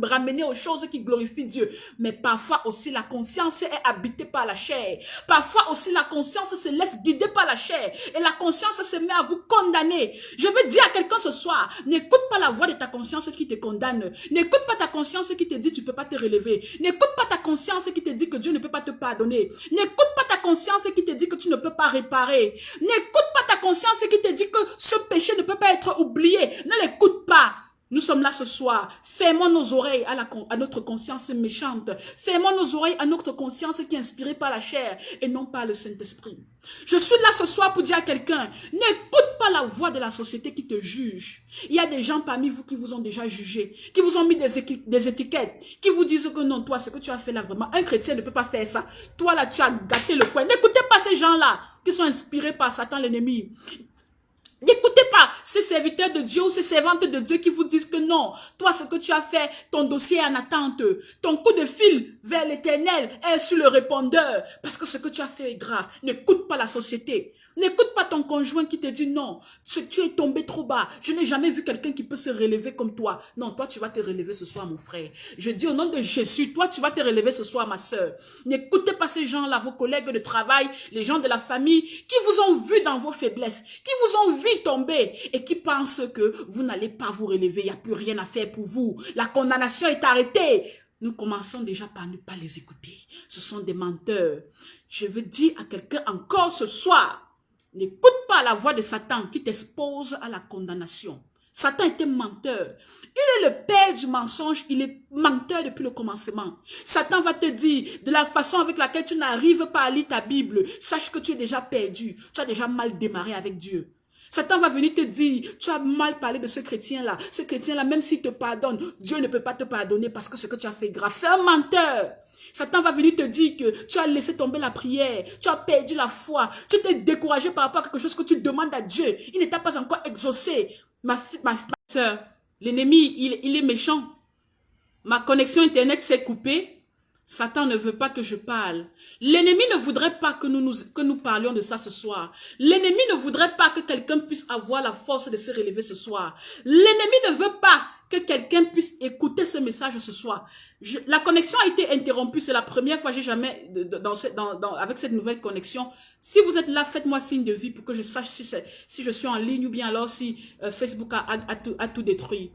ramener aux choses qui glorifient Dieu. Mais parfois aussi, la conscience est habitée par la chair. Parfois aussi, la conscience se laisse guider par la chair. Et la conscience se met à vous condamner. Je veux dire à quelqu'un ce soir, n'écoute pas la voix de ta conscience qui te condamne. N'écoute pas ta conscience qui te dit tu ne peux pas te relever. N'écoute pas ta conscience qui te dit que Dieu ne peut pas te pardonner. N'écoute pas ta conscience qui te dit que tu ne peux pas réparer. N'écoute pas ta conscience qui te dit que ce péché ne peut pas être oublié. Ne l'écoute pas. Nous sommes là ce soir. Fermons nos oreilles à notre conscience méchante. Fermons nos oreilles à notre conscience qui est inspirée par la chair et non par le Saint-Esprit. Je suis là ce soir pour dire à quelqu'un, n'écoute pas la voix de la société qui te juge. Il y a des gens parmi vous qui vous ont déjà jugé, qui vous ont mis des étiquettes, qui vous disent que non, toi, ce que tu as fait là, vraiment, un chrétien ne peut pas faire ça. Toi là, tu as gâté le coin. N'écoutez pas ces gens-là qui sont inspirés par Satan l'ennemi. N'écoutez pas ces serviteurs de Dieu ou ces servantes de Dieu qui vous disent que non, toi ce que tu as fait, ton dossier est en attente, ton coup de fil vers l'éternel est sur le répondeur, parce que ce que tu as fait est grave. N'écoute pas la société. N'écoute pas ton conjoint qui te dit non, tu es tombé trop bas. Je n'ai jamais vu quelqu'un qui peut se relever comme toi. Non, toi tu vas te relever ce soir mon frère. Je dis au nom de Jésus, toi tu vas te relever ce soir ma soeur. N'écoutez pas ces gens-là, vos collègues de travail, les gens de la famille qui vous ont vu dans vos faiblesses, qui vous ont vu tomber et qui pensent que vous n'allez pas vous relever. Il n'y a plus rien à faire pour vous. La condamnation est arrêtée. Nous commençons déjà par ne pas les écouter. Ce sont des menteurs. Je veux dire à quelqu'un encore ce soir, n'écoute pas la voix de Satan qui t'expose à la condamnation. Satan est un menteur. Il est le père du mensonge. Il est menteur depuis le commencement. Satan va te dire, de la façon avec laquelle tu n'arrives pas à lire ta Bible, sache que tu es déjà perdu. Tu as déjà mal démarré avec Dieu. Satan va venir te dire, tu as mal parlé de ce chrétien-là. Ce chrétien-là, même s'il te pardonne, Dieu ne peut pas te pardonner parce que ce que tu as fait est grave. C'est un menteur. Satan va venir te dire que tu as laissé tomber la prière, tu as perdu la foi, tu t'es découragé par rapport à quelque chose que tu demandes à Dieu. Il ne t'a pas encore exaucé. Ma soeur, l'ennemi, il est méchant. Ma connexion Internet s'est coupée. Satan ne veut pas que je parle. L'ennemi ne voudrait pas que nous parlions de ça ce soir. L'ennemi ne voudrait pas que quelqu'un puisse avoir la force de se relever ce soir. L'ennemi ne veut pas que quelqu'un puisse écouter ce message ce soir. La connexion a été interrompue. C'est la première fois que j'ai jamais, avec cette nouvelle connexion. Si vous êtes là, faites-moi signe de vie pour que je sache si je suis en ligne ou bien alors si Facebook a tout détruit.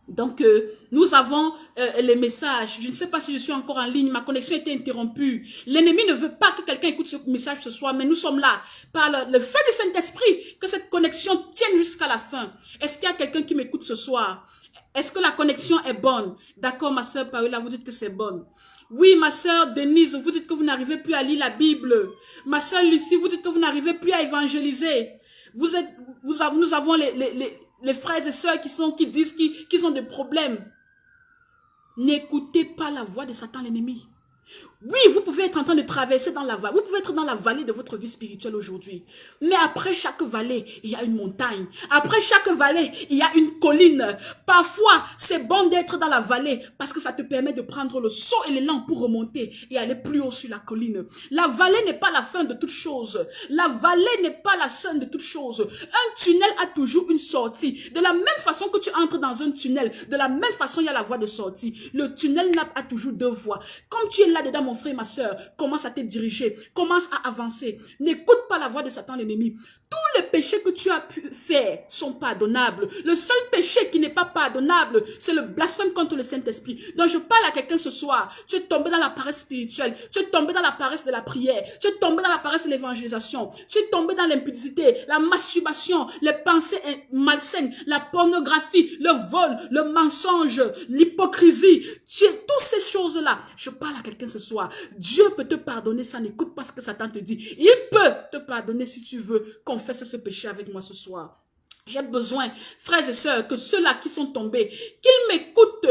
Donc, nous avons les messages. Je ne sais pas si je suis encore en ligne. Ma connexion a été interrompue. L'ennemi ne veut pas que quelqu'un écoute ce message ce soir, mais nous sommes là. Par le feu du Saint-Esprit, que cette connexion tienne jusqu'à la fin. Est-ce qu'il y a quelqu'un qui m'écoute ce soir? Est-ce que la connexion est bonne? D'accord, ma sœur Paola, vous dites que c'est bonne. Oui, ma sœur Denise, vous dites que vous n'arrivez plus à lire la Bible. Ma sœur Lucie, vous dites que vous n'arrivez plus à évangéliser. Nous avons les frères et sœurs qui disent qu'ils ont des problèmes. N'écoutez pas la voix de Satan l'ennemi. Oui, vous pouvez être en train de traverser dans la vallée. Vous pouvez être dans la vallée de votre vie spirituelle aujourd'hui. Mais après chaque vallée, il y a une montagne. Après chaque vallée, il y a une colline. Parfois, c'est bon d'être dans la vallée parce que ça te permet de prendre le saut et l'élan pour remonter et aller plus haut sur la colline. La vallée n'est pas la fin de toute chose. La vallée n'est pas la fin de toute chose. Un tunnel a toujours une sortie. De la même façon que tu entres dans un tunnel, de la même façon, il y a la voie de sortie. Le tunnel a toujours deux voies. Comme tu es là-dedans, mon frère, ma soeur, commence à te diriger, commence à avancer. N'écoute pas la voix de Satan, l'ennemi. Tous les péchés que tu as pu faire sont pardonnables. Le seul péché qui n'est pas pardonnable, c'est le blasphème contre le Saint-Esprit. Donc je parle à quelqu'un ce soir. Tu es tombé dans la paresse spirituelle. Tu es tombé dans la paresse de la prière. Tu es tombé dans la paresse de l'évangélisation. Tu es tombé dans l'impudicité, la masturbation, les pensées malsaines, la pornographie, le vol, le mensonge, l'hypocrisie. Toutes ces choses-là. Je parle à quelqu'un ce soir. Dieu peut te pardonner, ça n'écoute pas ce que Satan te dit. Il peut te pardonner si tu veux. Confesse ce péché avec moi ce soir. J'ai besoin, frères et sœurs, que ceux-là qui sont tombés, qu'ils m'écoutent.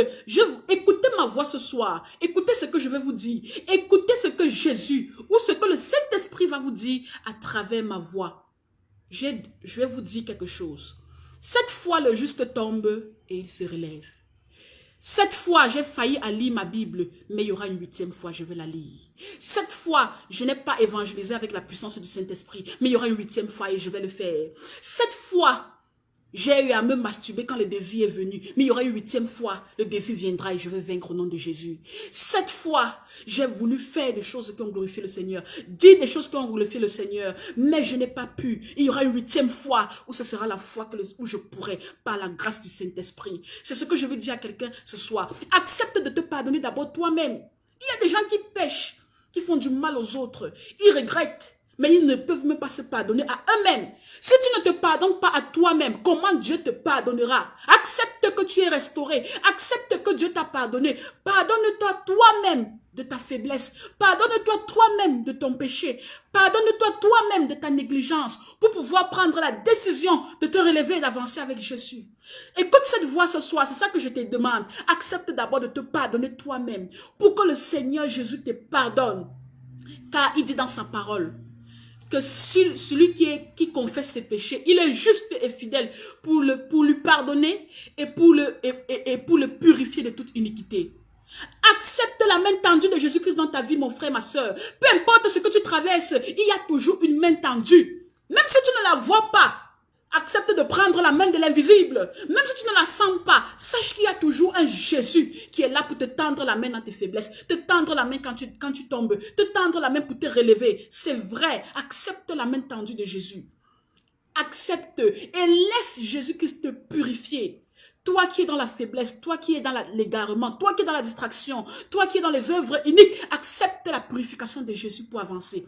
Écoutez ma voix ce soir. Écoutez ce que je vais vous dire. Écoutez ce que Jésus ou ce que le Saint-Esprit va vous dire à travers ma voix. Je vais vous dire quelque chose. Cette fois, le juste tombe et il se relève. Cette fois, j'ai failli à lire ma Bible, mais il y aura une 8e fois, je vais la lire. Cette fois, je n'ai pas évangélisé avec la puissance du Saint-Esprit, mais il y aura une 8e fois et je vais le faire. Cette fois, j'ai eu à me masturber quand le désir est venu, mais il y aura une 8e fois, le désir viendra et je vais vaincre au nom de Jésus. Cette fois, j'ai voulu faire des choses qui ont glorifié le Seigneur, dire des choses qui ont glorifié le Seigneur, mais je n'ai pas pu. Il y aura une 8e fois où ce sera la fois où je pourrai, par la grâce du Saint-Esprit. C'est ce que je veux dire à quelqu'un ce soir. Accepte de te pardonner d'abord toi-même. Il y a des gens qui pêchent, qui font du mal aux autres. Ils regrettent. Mais ils ne peuvent même pas se pardonner à eux-mêmes. Si tu ne te pardonnes pas à toi-même, comment Dieu te pardonnera? Accepte que tu es restauré. Accepte que Dieu t'a pardonné. Pardonne-toi toi-même de ta faiblesse. Pardonne-toi toi-même de ton péché. Pardonne-toi toi-même de ta négligence pour pouvoir prendre la décision de te relever et d'avancer avec Jésus. Écoute cette voix ce soir, c'est ça que je te demande. Accepte d'abord de te pardonner toi-même pour que le Seigneur Jésus te pardonne. Car il dit dans sa parole que celui qui confesse ses péchés, il est juste et fidèle pour lui pardonner et pour le purifier de toute iniquité. Accepte la main tendue de Jésus-Christ dans ta vie, mon frère, ma soeur. Peu importe ce que tu traverses, il y a toujours une main tendue. Même si tu ne la vois pas, accepte de prendre la main de l'invisible. Même si tu ne la sens pas, sache qu'il y a toujours un Jésus qui est là pour te tendre la main dans tes faiblesses, te tendre la main quand tu tombes, te tendre la main pour te relever. C'est vrai, accepte la main tendue de Jésus. Accepte et laisse Jésus-Christ te purifier. Toi qui es dans la faiblesse, toi qui es dans l'égarement, toi qui es dans la distraction, toi qui es dans les œuvres iniques, accepte la purification de Jésus pour avancer.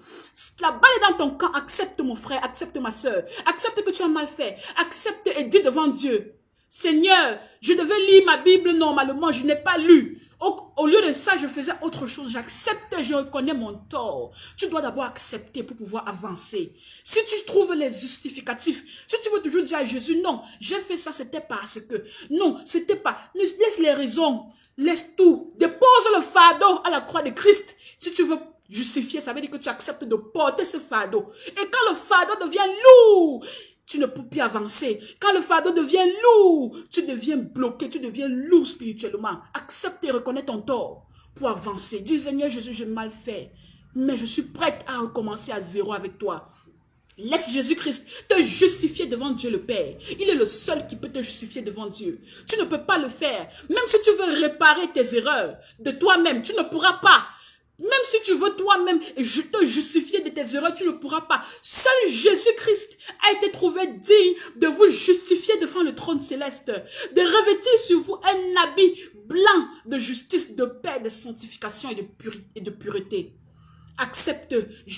La balle est dans ton camp, accepte mon frère, accepte ma soeur, accepte que tu as mal fait, accepte et dis devant Dieu, Seigneur, je devais lire ma Bible normalement, je n'ai pas lu. Au lieu de ça, je faisais autre chose. J'accepte, je reconnais mon tort. Tu dois d'abord accepter pour pouvoir avancer. Si tu trouves les justificatifs, si tu veux toujours dire à Jésus, non, j'ai fait ça, c'était parce que. Non, c'était pas. Laisse les raisons, laisse tout. Dépose le fardeau à la croix de Christ. Si tu veux justifier, ça veut dire que tu acceptes de porter ce fardeau. Et quand le fardeau devient lourd, tu ne peux plus avancer. Quand le fardeau devient lourd, tu deviens bloqué, tu deviens lourd spirituellement. Accepte et reconnais ton tort pour avancer. Dis, Seigneur Jésus, j'ai mal fait, mais je suis prête à recommencer à zéro avec toi. Laisse Jésus-Christ te justifier devant Dieu le Père. Il est le seul qui peut te justifier devant Dieu. Tu ne peux pas le faire. Même si tu veux réparer tes erreurs de toi-même, tu ne pourras pas. Même si tu veux toi-même te justifier de tes erreurs, tu ne pourras pas. Seul Jésus-Christ a été trouvé digne de vous justifier devant le trône céleste, de revêtir sur vous un habit blanc de justice, de paix, de sanctification et de pureté. Accepte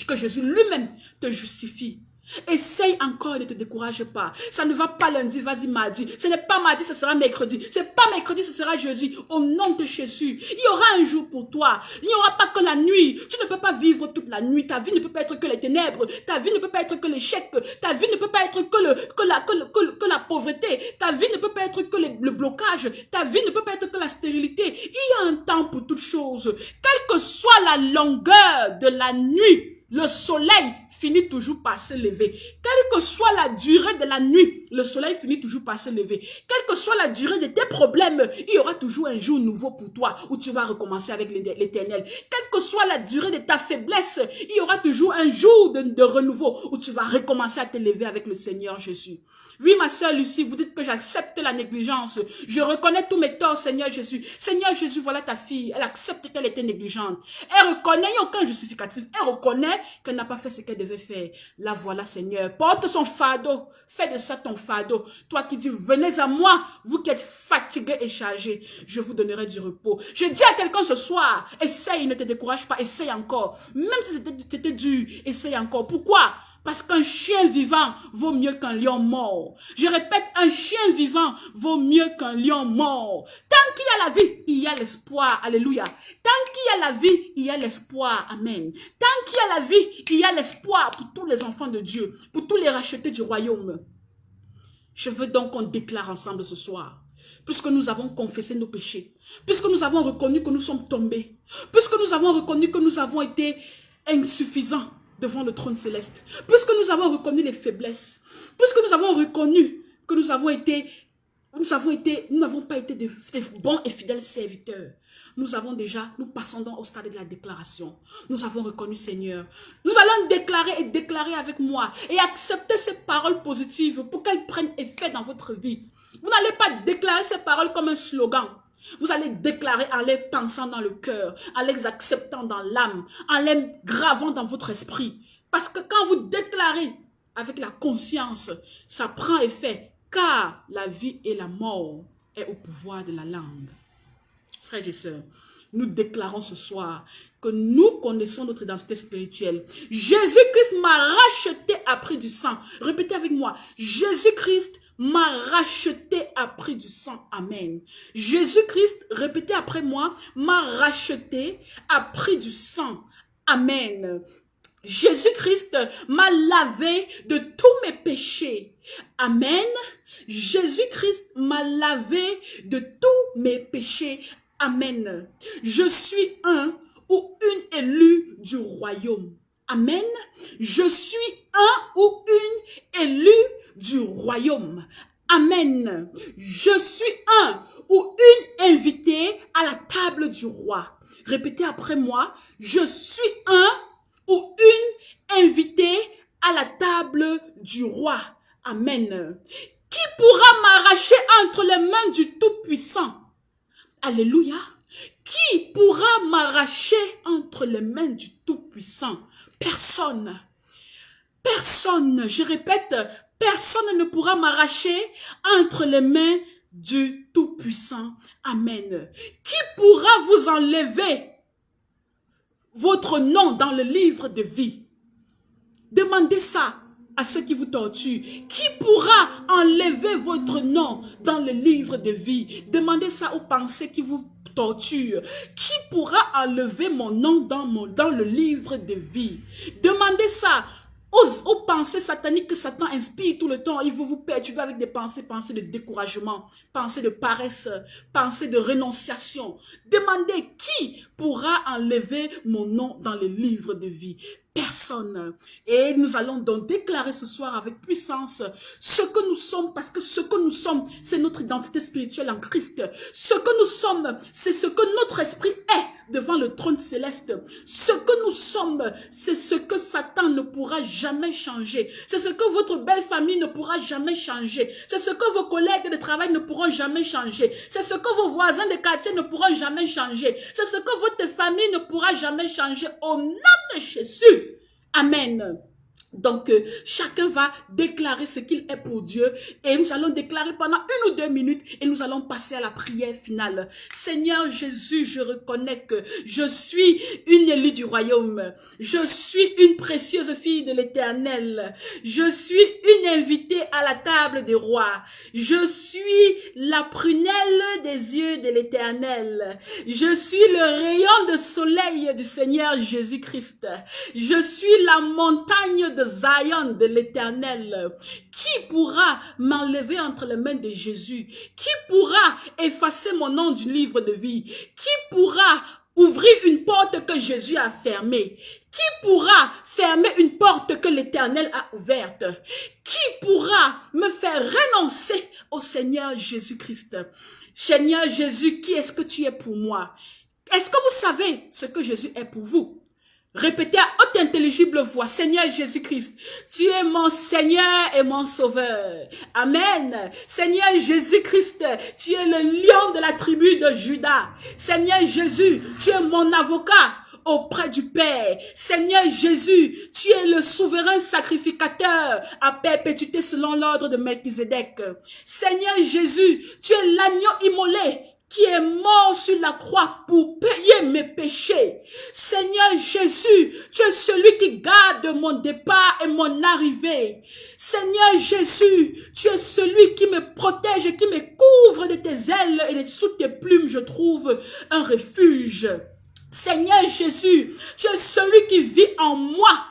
que Jésus lui-même te justifie. Essaye encore, ne te décourage pas. Ça ne va pas lundi, vas-y mardi. Ce n'est pas mardi, ce sera mercredi. Ce n'est pas mercredi, ce sera jeudi. Au nom de Jésus, il y aura un jour pour toi. Il n'y aura pas que la nuit. Tu ne peux pas vivre toute la nuit. Ta vie ne peut pas être que les ténèbres. Ta vie ne peut pas être que l'échec. Ta vie ne peut pas être que la pauvreté. Ta vie ne peut pas être que le blocage. Ta vie ne peut pas être que la stérilité. Il y a un temps pour toutes choses. Quelle que soit la longueur de la nuit, le soleil finit toujours par se lever. Quelle que soit la durée de la nuit, le soleil finit toujours par se lever. Quelle que soit la durée de tes problèmes, il y aura toujours un jour nouveau pour toi où tu vas recommencer avec l'Éternel. Quelle que soit la durée de ta faiblesse, il y aura toujours un jour de renouveau où tu vas recommencer à te lever avec le Seigneur Jésus. Oui, ma sœur Lucie, vous dites que j'accepte la négligence. Je reconnais tous mes torts, Seigneur Jésus. Seigneur Jésus, voilà ta fille. Elle accepte qu'elle était négligente. Elle reconnaît, il n'y a aucun justificatif. Elle reconnaît qu'elle n'a pas fait ce qu'elle devait faire. La voilà, Seigneur. Porte son fardeau. Fais de ça ton fardeau. Toi qui dis, venez à moi, vous qui êtes fatigués et chargés. Je vous donnerai du repos. Je dis à quelqu'un ce soir, essaye, ne te décourage pas, essaye encore. Même si c'était dur, essaye encore. Pourquoi? Parce qu'un chien vivant vaut mieux qu'un lion mort. Je répète, un chien vivant vaut mieux qu'un lion mort. Tant qu'il y a la vie, il y a l'espoir. Alléluia. Tant qu'il y a la vie, il y a l'espoir. Amen. Tant qu'il y a la vie, il y a l'espoir pour tous les enfants de Dieu, pour tous les rachetés du royaume. Je veux donc qu'on déclare ensemble ce soir. Puisque nous avons confessé nos péchés, puisque nous avons reconnu que nous sommes tombés, puisque nous avons reconnu que nous avons été insuffisants devant le trône céleste, puisque nous avons reconnu les faiblesses, puisque nous avons reconnu que nous n'avons pas été de bons et fidèles serviteurs. Nous passons donc au stade de la déclaration. Nous avons reconnu, Seigneur. Nous allons déclarer avec moi et accepter ces paroles positives pour qu'elles prennent effet dans votre vie. Vous n'allez pas déclarer ces paroles comme un slogan. Vous allez déclarer en les pensant dans le cœur, en les acceptant dans l'âme, en les gravant dans votre esprit. Parce que quand vous déclarez avec la conscience, ça prend effet, car la vie et la mort est au pouvoir de la langue. Frères et sœurs, nous déclarons ce soir que nous connaissons notre identité spirituelle. Jésus-Christ m'a racheté à prix du sang. Répétez avec moi, Jésus-Christ m'a racheté à prix du sang. Amen. Jésus-Christ, répétez après moi, m'a racheté à prix du sang. Amen. Jésus-Christ m'a lavé de tous mes péchés. Amen. Jésus-Christ m'a lavé de tous mes péchés. Amen. Je suis un ou une élue du royaume. Amen. Je suis un ou une élue du royaume. Amen. Je suis un ou une invitée à la table du roi. Répétez après moi. Je suis un ou une invitée à la table du roi. Amen. Qui pourra m'arracher entre les mains du Tout-Puissant? Alléluia. Qui pourra m'arracher entre les mains du Tout-Puissant? Personne. Personne. Je répète, personne ne pourra m'arracher entre les mains du Tout-Puissant. Amen. Qui pourra vous enlever votre nom dans le livre de vie? Demandez ça à ceux qui vous torturent. Qui pourra enlever votre nom dans le livre de vie? Demandez ça aux pensées qui vous torturent. Qui pourra enlever mon nom dans le livre de vie? Demandez ça aux pensées sataniques que Satan inspire tout le temps. Il veut vous perturber avec des pensées de découragement, pensées de paresse, pensées de renonciation. Demandez qui pourra enlever mon nom dans le livre de vie. Personne. Et nous allons donc déclarer ce soir avec puissance ce que nous sommes, parce que ce que nous sommes, c'est notre identité spirituelle en Christ. Ce que nous sommes, c'est ce que notre esprit est devant le trône céleste. Ce que nous sommes, c'est ce que Satan ne pourra jamais changer. C'est ce que votre belle famille ne pourra jamais changer. C'est ce que vos collègues de travail ne pourront jamais changer. C'est ce que vos voisins de quartier ne pourront jamais changer. C'est ce que votre famille ne pourra jamais changer. Au nom de Jésus. Amen. Donc, chacun va déclarer ce qu'il est pour Dieu et nous allons déclarer pendant 1 ou 2 minutes et nous allons passer à la prière finale. Seigneur Jésus, je reconnais que je suis une élue du royaume. Je suis une précieuse fille de l'Éternel. Je suis une invitée à la table des rois. Je suis la prunelle des yeux de l'Éternel. Je suis le rayon de soleil du Seigneur Jésus-Christ. Je suis la montagne de Zion de l'Éternel. Qui pourra m'enlever entre les mains de Jésus? Qui pourra effacer mon nom du livre de vie? Qui pourra ouvrir une porte que Jésus a fermée? Qui pourra fermer une porte que l'Éternel a ouverte? Qui pourra me faire renoncer au Seigneur Jésus-Christ? Seigneur Jésus, qui est-ce que tu es pour moi? Est-ce que vous savez ce que Jésus est pour vous? Répétez à haute intelligible voix, Seigneur Jésus-Christ, tu es mon Seigneur et mon Sauveur. Amen. Seigneur Jésus-Christ, tu es le lion de la tribu de Juda. Seigneur Jésus, tu es mon avocat auprès du Père. Seigneur Jésus, tu es le souverain sacrificateur à perpétuité selon l'ordre de Melchizedek. Seigneur Jésus, tu es l'agneau immolé qui est mort sur la croix pour payer mes péchés. Seigneur Jésus, tu es celui qui garde mon départ et mon arrivée. Seigneur Jésus, tu es celui qui me protège et qui me couvre de tes ailes et sous tes plumes je trouve un refuge. Seigneur Jésus, tu es celui qui vit en moi.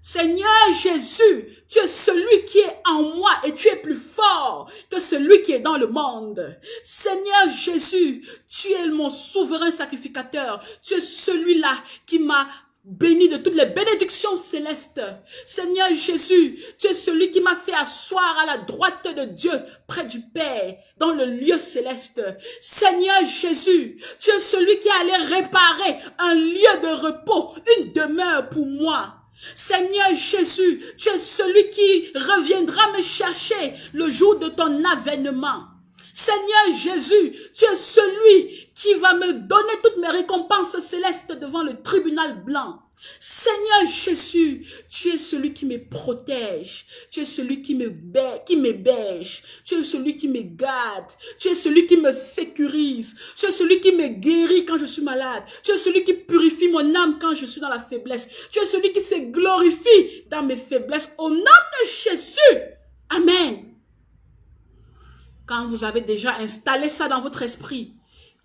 Seigneur Jésus, tu es celui qui est en moi et tu es plus fort que celui qui est dans le monde. Seigneur Jésus, tu es mon souverain sacrificateur. Tu es celui-là qui m'a béni de toutes les bénédictions célestes. Seigneur Jésus, tu es celui qui m'a fait asseoir à la droite de Dieu, près du Père, dans le lieu céleste. Seigneur Jésus, tu es celui qui allait réparer un lieu de repos, une demeure pour moi. Seigneur Jésus, tu es celui qui reviendra me chercher le jour de ton avènement. Seigneur Jésus, tu es celui qui va me donner toutes mes récompenses célestes devant le tribunal blanc. Seigneur Jésus, tu es celui qui me protège, tu es celui qui m'héberge, tu es celui qui me garde, tu es celui qui me sécurise, tu es celui qui me guérit quand je suis malade, tu es celui qui purifie mon âme quand je suis dans la faiblesse, tu es celui qui se glorifie dans mes faiblesses au nom de Jésus. Amen. Quand vous avez déjà installé ça dans votre esprit,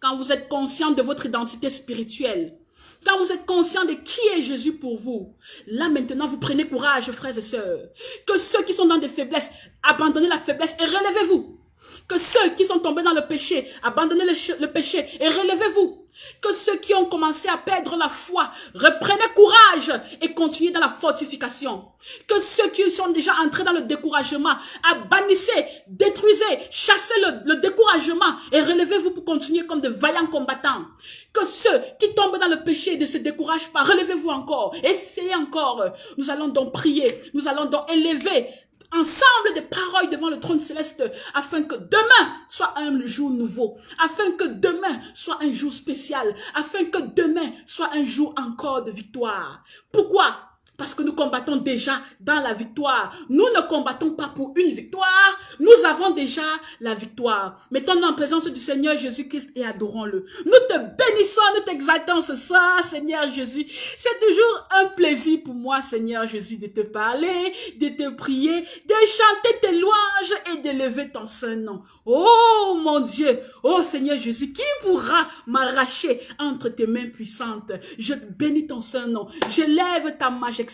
quand vous êtes conscient de votre identité spirituelle, quand vous êtes conscient de qui est Jésus pour vous, là maintenant vous prenez courage, frères et sœurs. Que ceux qui sont dans des faiblesses, abandonnez la faiblesse et relevez-vous. Que ceux qui sont tombés dans le péché, abandonnez le péché et relevez-vous. Que ceux qui ont commencé à perdre la foi, reprenez courage et continuez dans la fortification. Que ceux qui sont déjà entrés dans le découragement, bannissez, détruisez, chassez le découragement et relevez-vous pour continuer comme de vaillants combattants. Que ceux qui tombent dans le péché et ne se découragent pas, relevez-vous encore, essayez encore. Nous allons donc prier, nous allons donc élever ensemble des paroles devant le trône céleste afin que demain soit un jour nouveau, afin que demain soit un jour spécial, afin que demain soit un jour encore de victoire. Pourquoi? Parce que nous combattons déjà dans la victoire. Nous ne combattons pas pour une victoire. Nous avons déjà la victoire. Mettons-nous en présence du Seigneur Jésus-Christ et adorons-le. Nous te bénissons, nous t'exaltons ce soir, Seigneur Jésus. C'est toujours un plaisir pour moi, Seigneur Jésus, de te parler, de te prier, de chanter tes louanges et d'élever ton saint nom. Oh mon Dieu, oh Seigneur Jésus, qui pourra m'arracher entre tes mains puissantes? Je bénis ton saint nom. J'élève ta majesté.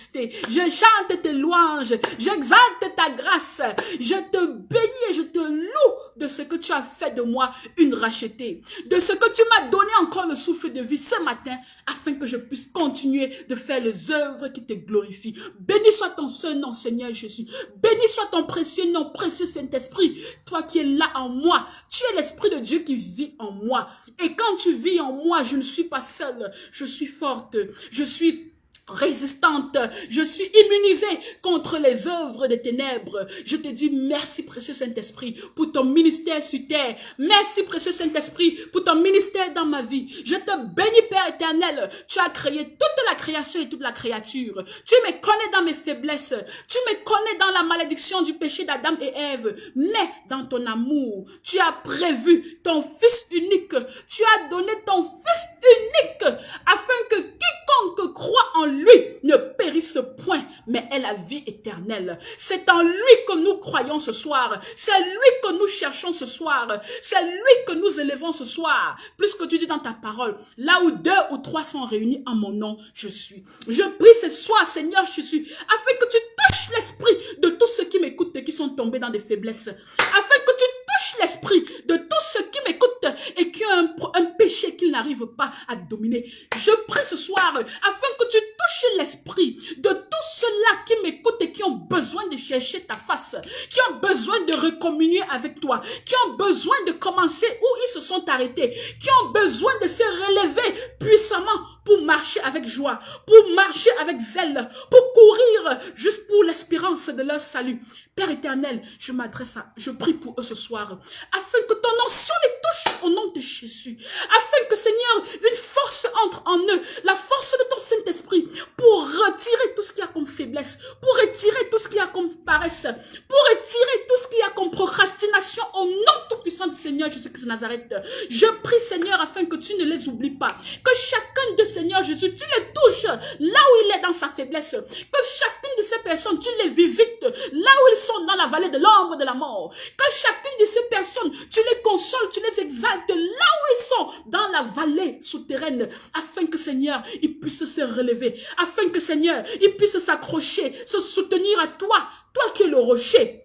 Je chante tes louanges, j'exalte ta grâce, je te bénis et je te loue de ce que tu as fait de moi une rachetée, de ce que tu m'as donné encore le souffle de vie ce matin, afin que je puisse continuer de faire les œuvres qui te glorifient. Béni soit ton seul nom, Seigneur Jésus. Béni soit ton précieux nom, précieux Saint-Esprit, toi qui es là en moi. Tu es l'Esprit de Dieu qui vit en moi. Et quand tu vis en moi, je ne suis pas seule, je suis forte, je suis résistante, je suis immunisée contre les œuvres des ténèbres. Je te dis merci précieux Saint-Esprit pour ton ministère sur terre. Merci précieux Saint-Esprit pour ton ministère dans ma vie. Je te bénis Père éternel. Tu as créé toute la création et toute la créature. Tu me connais dans mes faiblesses. Tu me connais dans la malédiction du péché d'Adam et Ève. Mais dans ton amour, tu as prévu ton Fils unique. Tu as donné ton Fils unique afin que quiconque croit en lui ne périsse point, mais ait la vie éternelle. C'est en lui que nous croyons ce soir. C'est lui que nous cherchons ce soir. C'est lui que nous élevons ce soir. Plus que tu dis dans ta parole, là où 2 ou 3 sont réunis en mon nom, je suis. Je prie ce soir, Seigneur Jésus, afin que tu touches l'esprit de tous ceux qui m'écoutent et qui sont tombés dans des faiblesses. Afin que tu touches l'esprit de tous ceux qui m'écoutent et qui ont un péché qu'ils n'arrivent pas à dominer. Je prie ce soir afin que tu touches l'esprit de tous ceux-là qui m'écoutent et qui ont besoin de chercher ta face, qui ont besoin de recommunier avec toi, qui ont besoin de commencer où ils se sont arrêtés, qui ont besoin de se relever puissamment pour marcher avec joie, pour marcher avec zèle, pour courir juste pour l'espérance de leur salut. Père éternel, je prie pour eux ce soir, afin que ton onction les touche au nom de Jésus, afin que Seigneur, une force entre en eux, la force de ton Saint-Esprit, pour retirer tout ce qu'il y a comme faiblesse, pour retirer tout ce qu'il y a comme paresse, pour retirer tout ce qu'il y a comme procrastination au nom tout-puissant du Seigneur Jésus-Christ de Nazareth. Je prie Seigneur afin que tu ne les oublies pas, que chacun de Seigneur Jésus, tu les touches là où il est dans sa faiblesse, que chacune de ces personnes, tu les visites là où ils sont dans la vallée de l'ombre de la mort, que chacune de ces personnes, tu les consoles, tu les exaltes là où ils sont dans la vallée souterraine, afin que Seigneur, ils puissent se relever, afin que Seigneur, ils puissent s'accrocher, se soutenir à toi, toi qui es le rocher.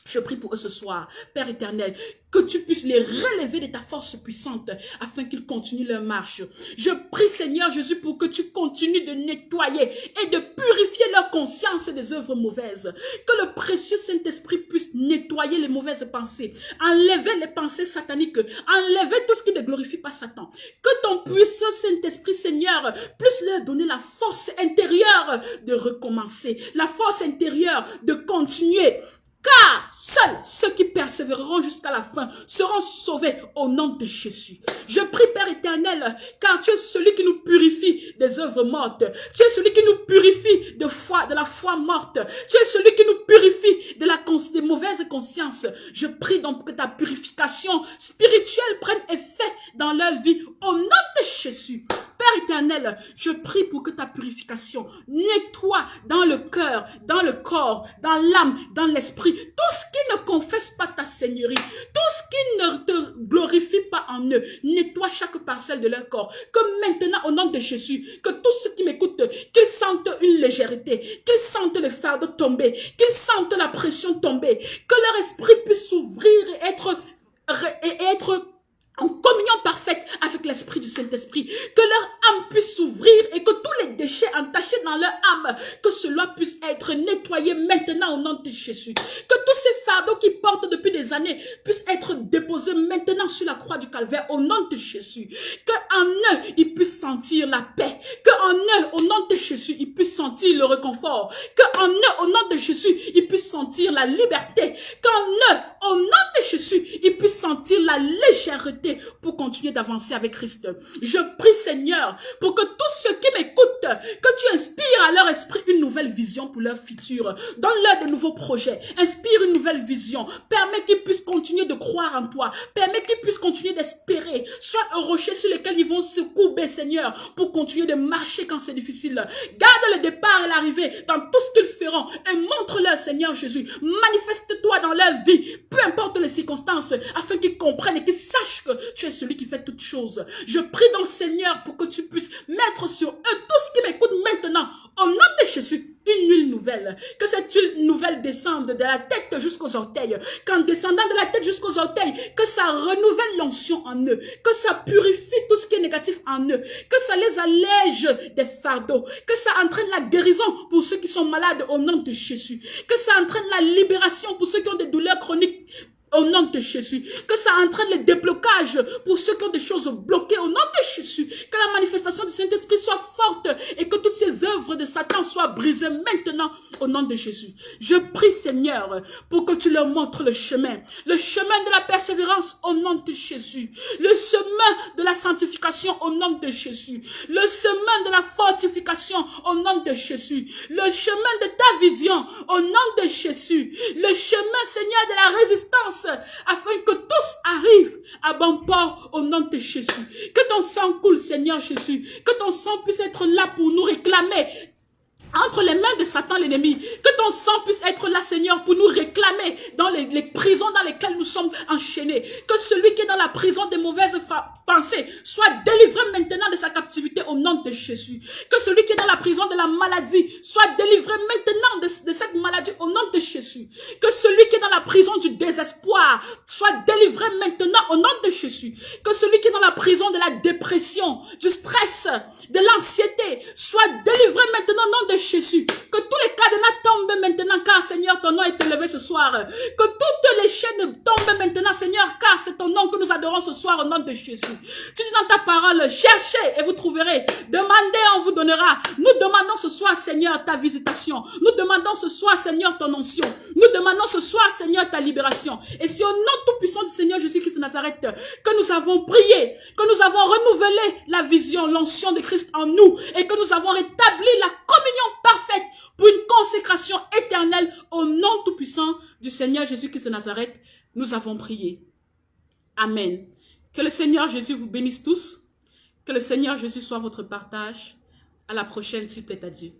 Je prie pour eux ce soir, Père éternel, que tu puisses les relever de ta force puissante afin qu'ils continuent leur marche. Je prie Seigneur Jésus pour que tu continues de nettoyer et de purifier leur conscience des œuvres mauvaises. Que le précieux Saint-Esprit puisse nettoyer les mauvaises pensées, enlever les pensées sataniques, enlever tout ce qui ne glorifie pas Satan. Que ton puissant Saint-Esprit Seigneur puisse leur donner la force intérieure de recommencer, la force intérieure de continuer. Car seuls ceux qui persévéreront jusqu'à la fin seront sauvés au nom de Jésus. Je prie Père éternel, car tu es celui qui nous purifie des œuvres mortes. Tu es celui qui nous purifie de la foi morte. Tu es celui qui nous purifie des mauvaises consciences. Je prie donc que ta purification spirituelle prenne effet dans leur vie au nom de Jésus. Père éternel, je prie pour que ta purification nettoie dans le cœur, dans le corps, dans l'âme, dans l'esprit, tout ce qui ne confesse pas ta seigneurie, tout ce qui ne te glorifie pas en eux, nettoie chaque parcelle de leur corps. Que maintenant, au nom de Jésus, que tous ceux qui m'écoutent, qu'ils sentent une légèreté, qu'ils sentent le fardeau tomber, qu'ils sentent la pression tomber, que leur esprit puisse s'ouvrir et être en communion parfaite avec l'esprit du Saint-Esprit, que leur âme puisse s'ouvrir et que tous les déchets entachés dans leur âme, que cela puisse être nettoyé maintenant au nom de Jésus, que tous ces fardeaux qu'ils portent depuis des années puissent être déposés maintenant sur la croix du Calvaire au nom de Jésus, qu'en eux ils puissent sentir la paix, qu'en eux au nom de Jésus ils puissent sentir le réconfort, qu'en eux au nom de Jésus ils puissent sentir la liberté, qu'en eux au nom de Jésus ils puissent sentir la légèreté pour continuer d'avancer avec Christ. Je prie Seigneur pour que tous ceux qui m'écoutent, que tu inspires à leur esprit une nouvelle vision pour leur futur. Donne-leur de nouveaux projets. Inspire une nouvelle vision. Permets qu'ils puissent continuer de croire en toi. Permets qu'ils puissent continuer d'espérer. Sois un rocher sur lequel ils vont se courber, Seigneur, pour continuer de marcher quand c'est difficile. Garde le départ et l'arrivée dans tout ce qu'ils feront et montre-leur, Seigneur Jésus. Manifeste-toi dans leur vie, peu importe les circonstances, afin qu'ils comprennent et qu'ils sachent que tu es celui qui fait toutes choses. Je prie donc Seigneur pour que tu puisses mettre sur eux tout ce qui m'écoute maintenant au nom de Jésus une huile nouvelle, que cette huile nouvelle descende de la tête jusqu'aux orteils, qu'en descendant de la tête jusqu'aux orteils, que ça renouvelle l'onction en eux, que ça purifie tout ce qui est négatif en eux, que ça les allège des fardeaux, que ça entraîne la guérison pour ceux qui sont malades au nom de Jésus, que ça entraîne la libération pour ceux qui ont des douleurs chroniques au nom de Jésus. Que ça entraîne les déblocages pour ceux qui ont des choses bloquées au nom de Jésus. Que la manifestation du Saint-Esprit soit forte et que toutes ces œuvres de Satan soient brisées maintenant au nom de Jésus. Je prie, Seigneur, pour que tu leur montres le chemin de la persévérance au nom de Jésus, le chemin de la sanctification au nom de Jésus, le chemin de la fortification au nom de Jésus, le chemin de ta vision au nom de Jésus, le chemin, Seigneur, de la résistance, afin que tous arrivent à bon port au nom de Jésus. Que ton sang coule, Seigneur Jésus, que ton sang puisse être là pour nous réclamer entre les mains de Satan l'ennemi, que ton sang puisse être là, Seigneur, pour nous réclamer dans les prisons dans lesquelles nous sommes enchaînés. Que celui qui est dans la prison des mauvaises pensées soit délivré maintenant de sa captivité au nom de Jésus. Que celui qui est dans la prison de la maladie soit délivré maintenant de cette maladie au nom de Jésus. Que celui qui est dans la prison du désespoir soit délivré maintenant au nom de Jésus. Que celui qui est dans la prison de la dépression, du stress, de l'anxiété soit délivré maintenant au nom de Jésus. Que tous les cadenas tombent maintenant, car Seigneur, ton nom est élevé ce soir. Que toutes les chaînes tombent maintenant, Seigneur, car c'est ton nom que nous adorons ce soir au nom de Jésus. Tu dis dans ta parole, cherchez et vous trouverez. Demandez, on vous donnera. Nous demandons ce soir, Seigneur, ta visitation. Nous demandons ce soir, Seigneur, ton onction. Nous demandons ce soir, Seigneur, ta libération. Et c'est au nom tout puissant du Seigneur Jésus-Christ de Nazareth que nous avons prié, que nous avons renouvelé la vision, l'onction de Christ en nous, et que nous avons rétabli la communion parfaite pour une consécration éternelle au nom tout-puissant du Seigneur Jésus-Christ de Nazareth. Nous avons prié. Amen. Que le Seigneur Jésus vous bénisse tous. Que le Seigneur Jésus soit votre partage. À la prochaine, s'il plaît à Dieu.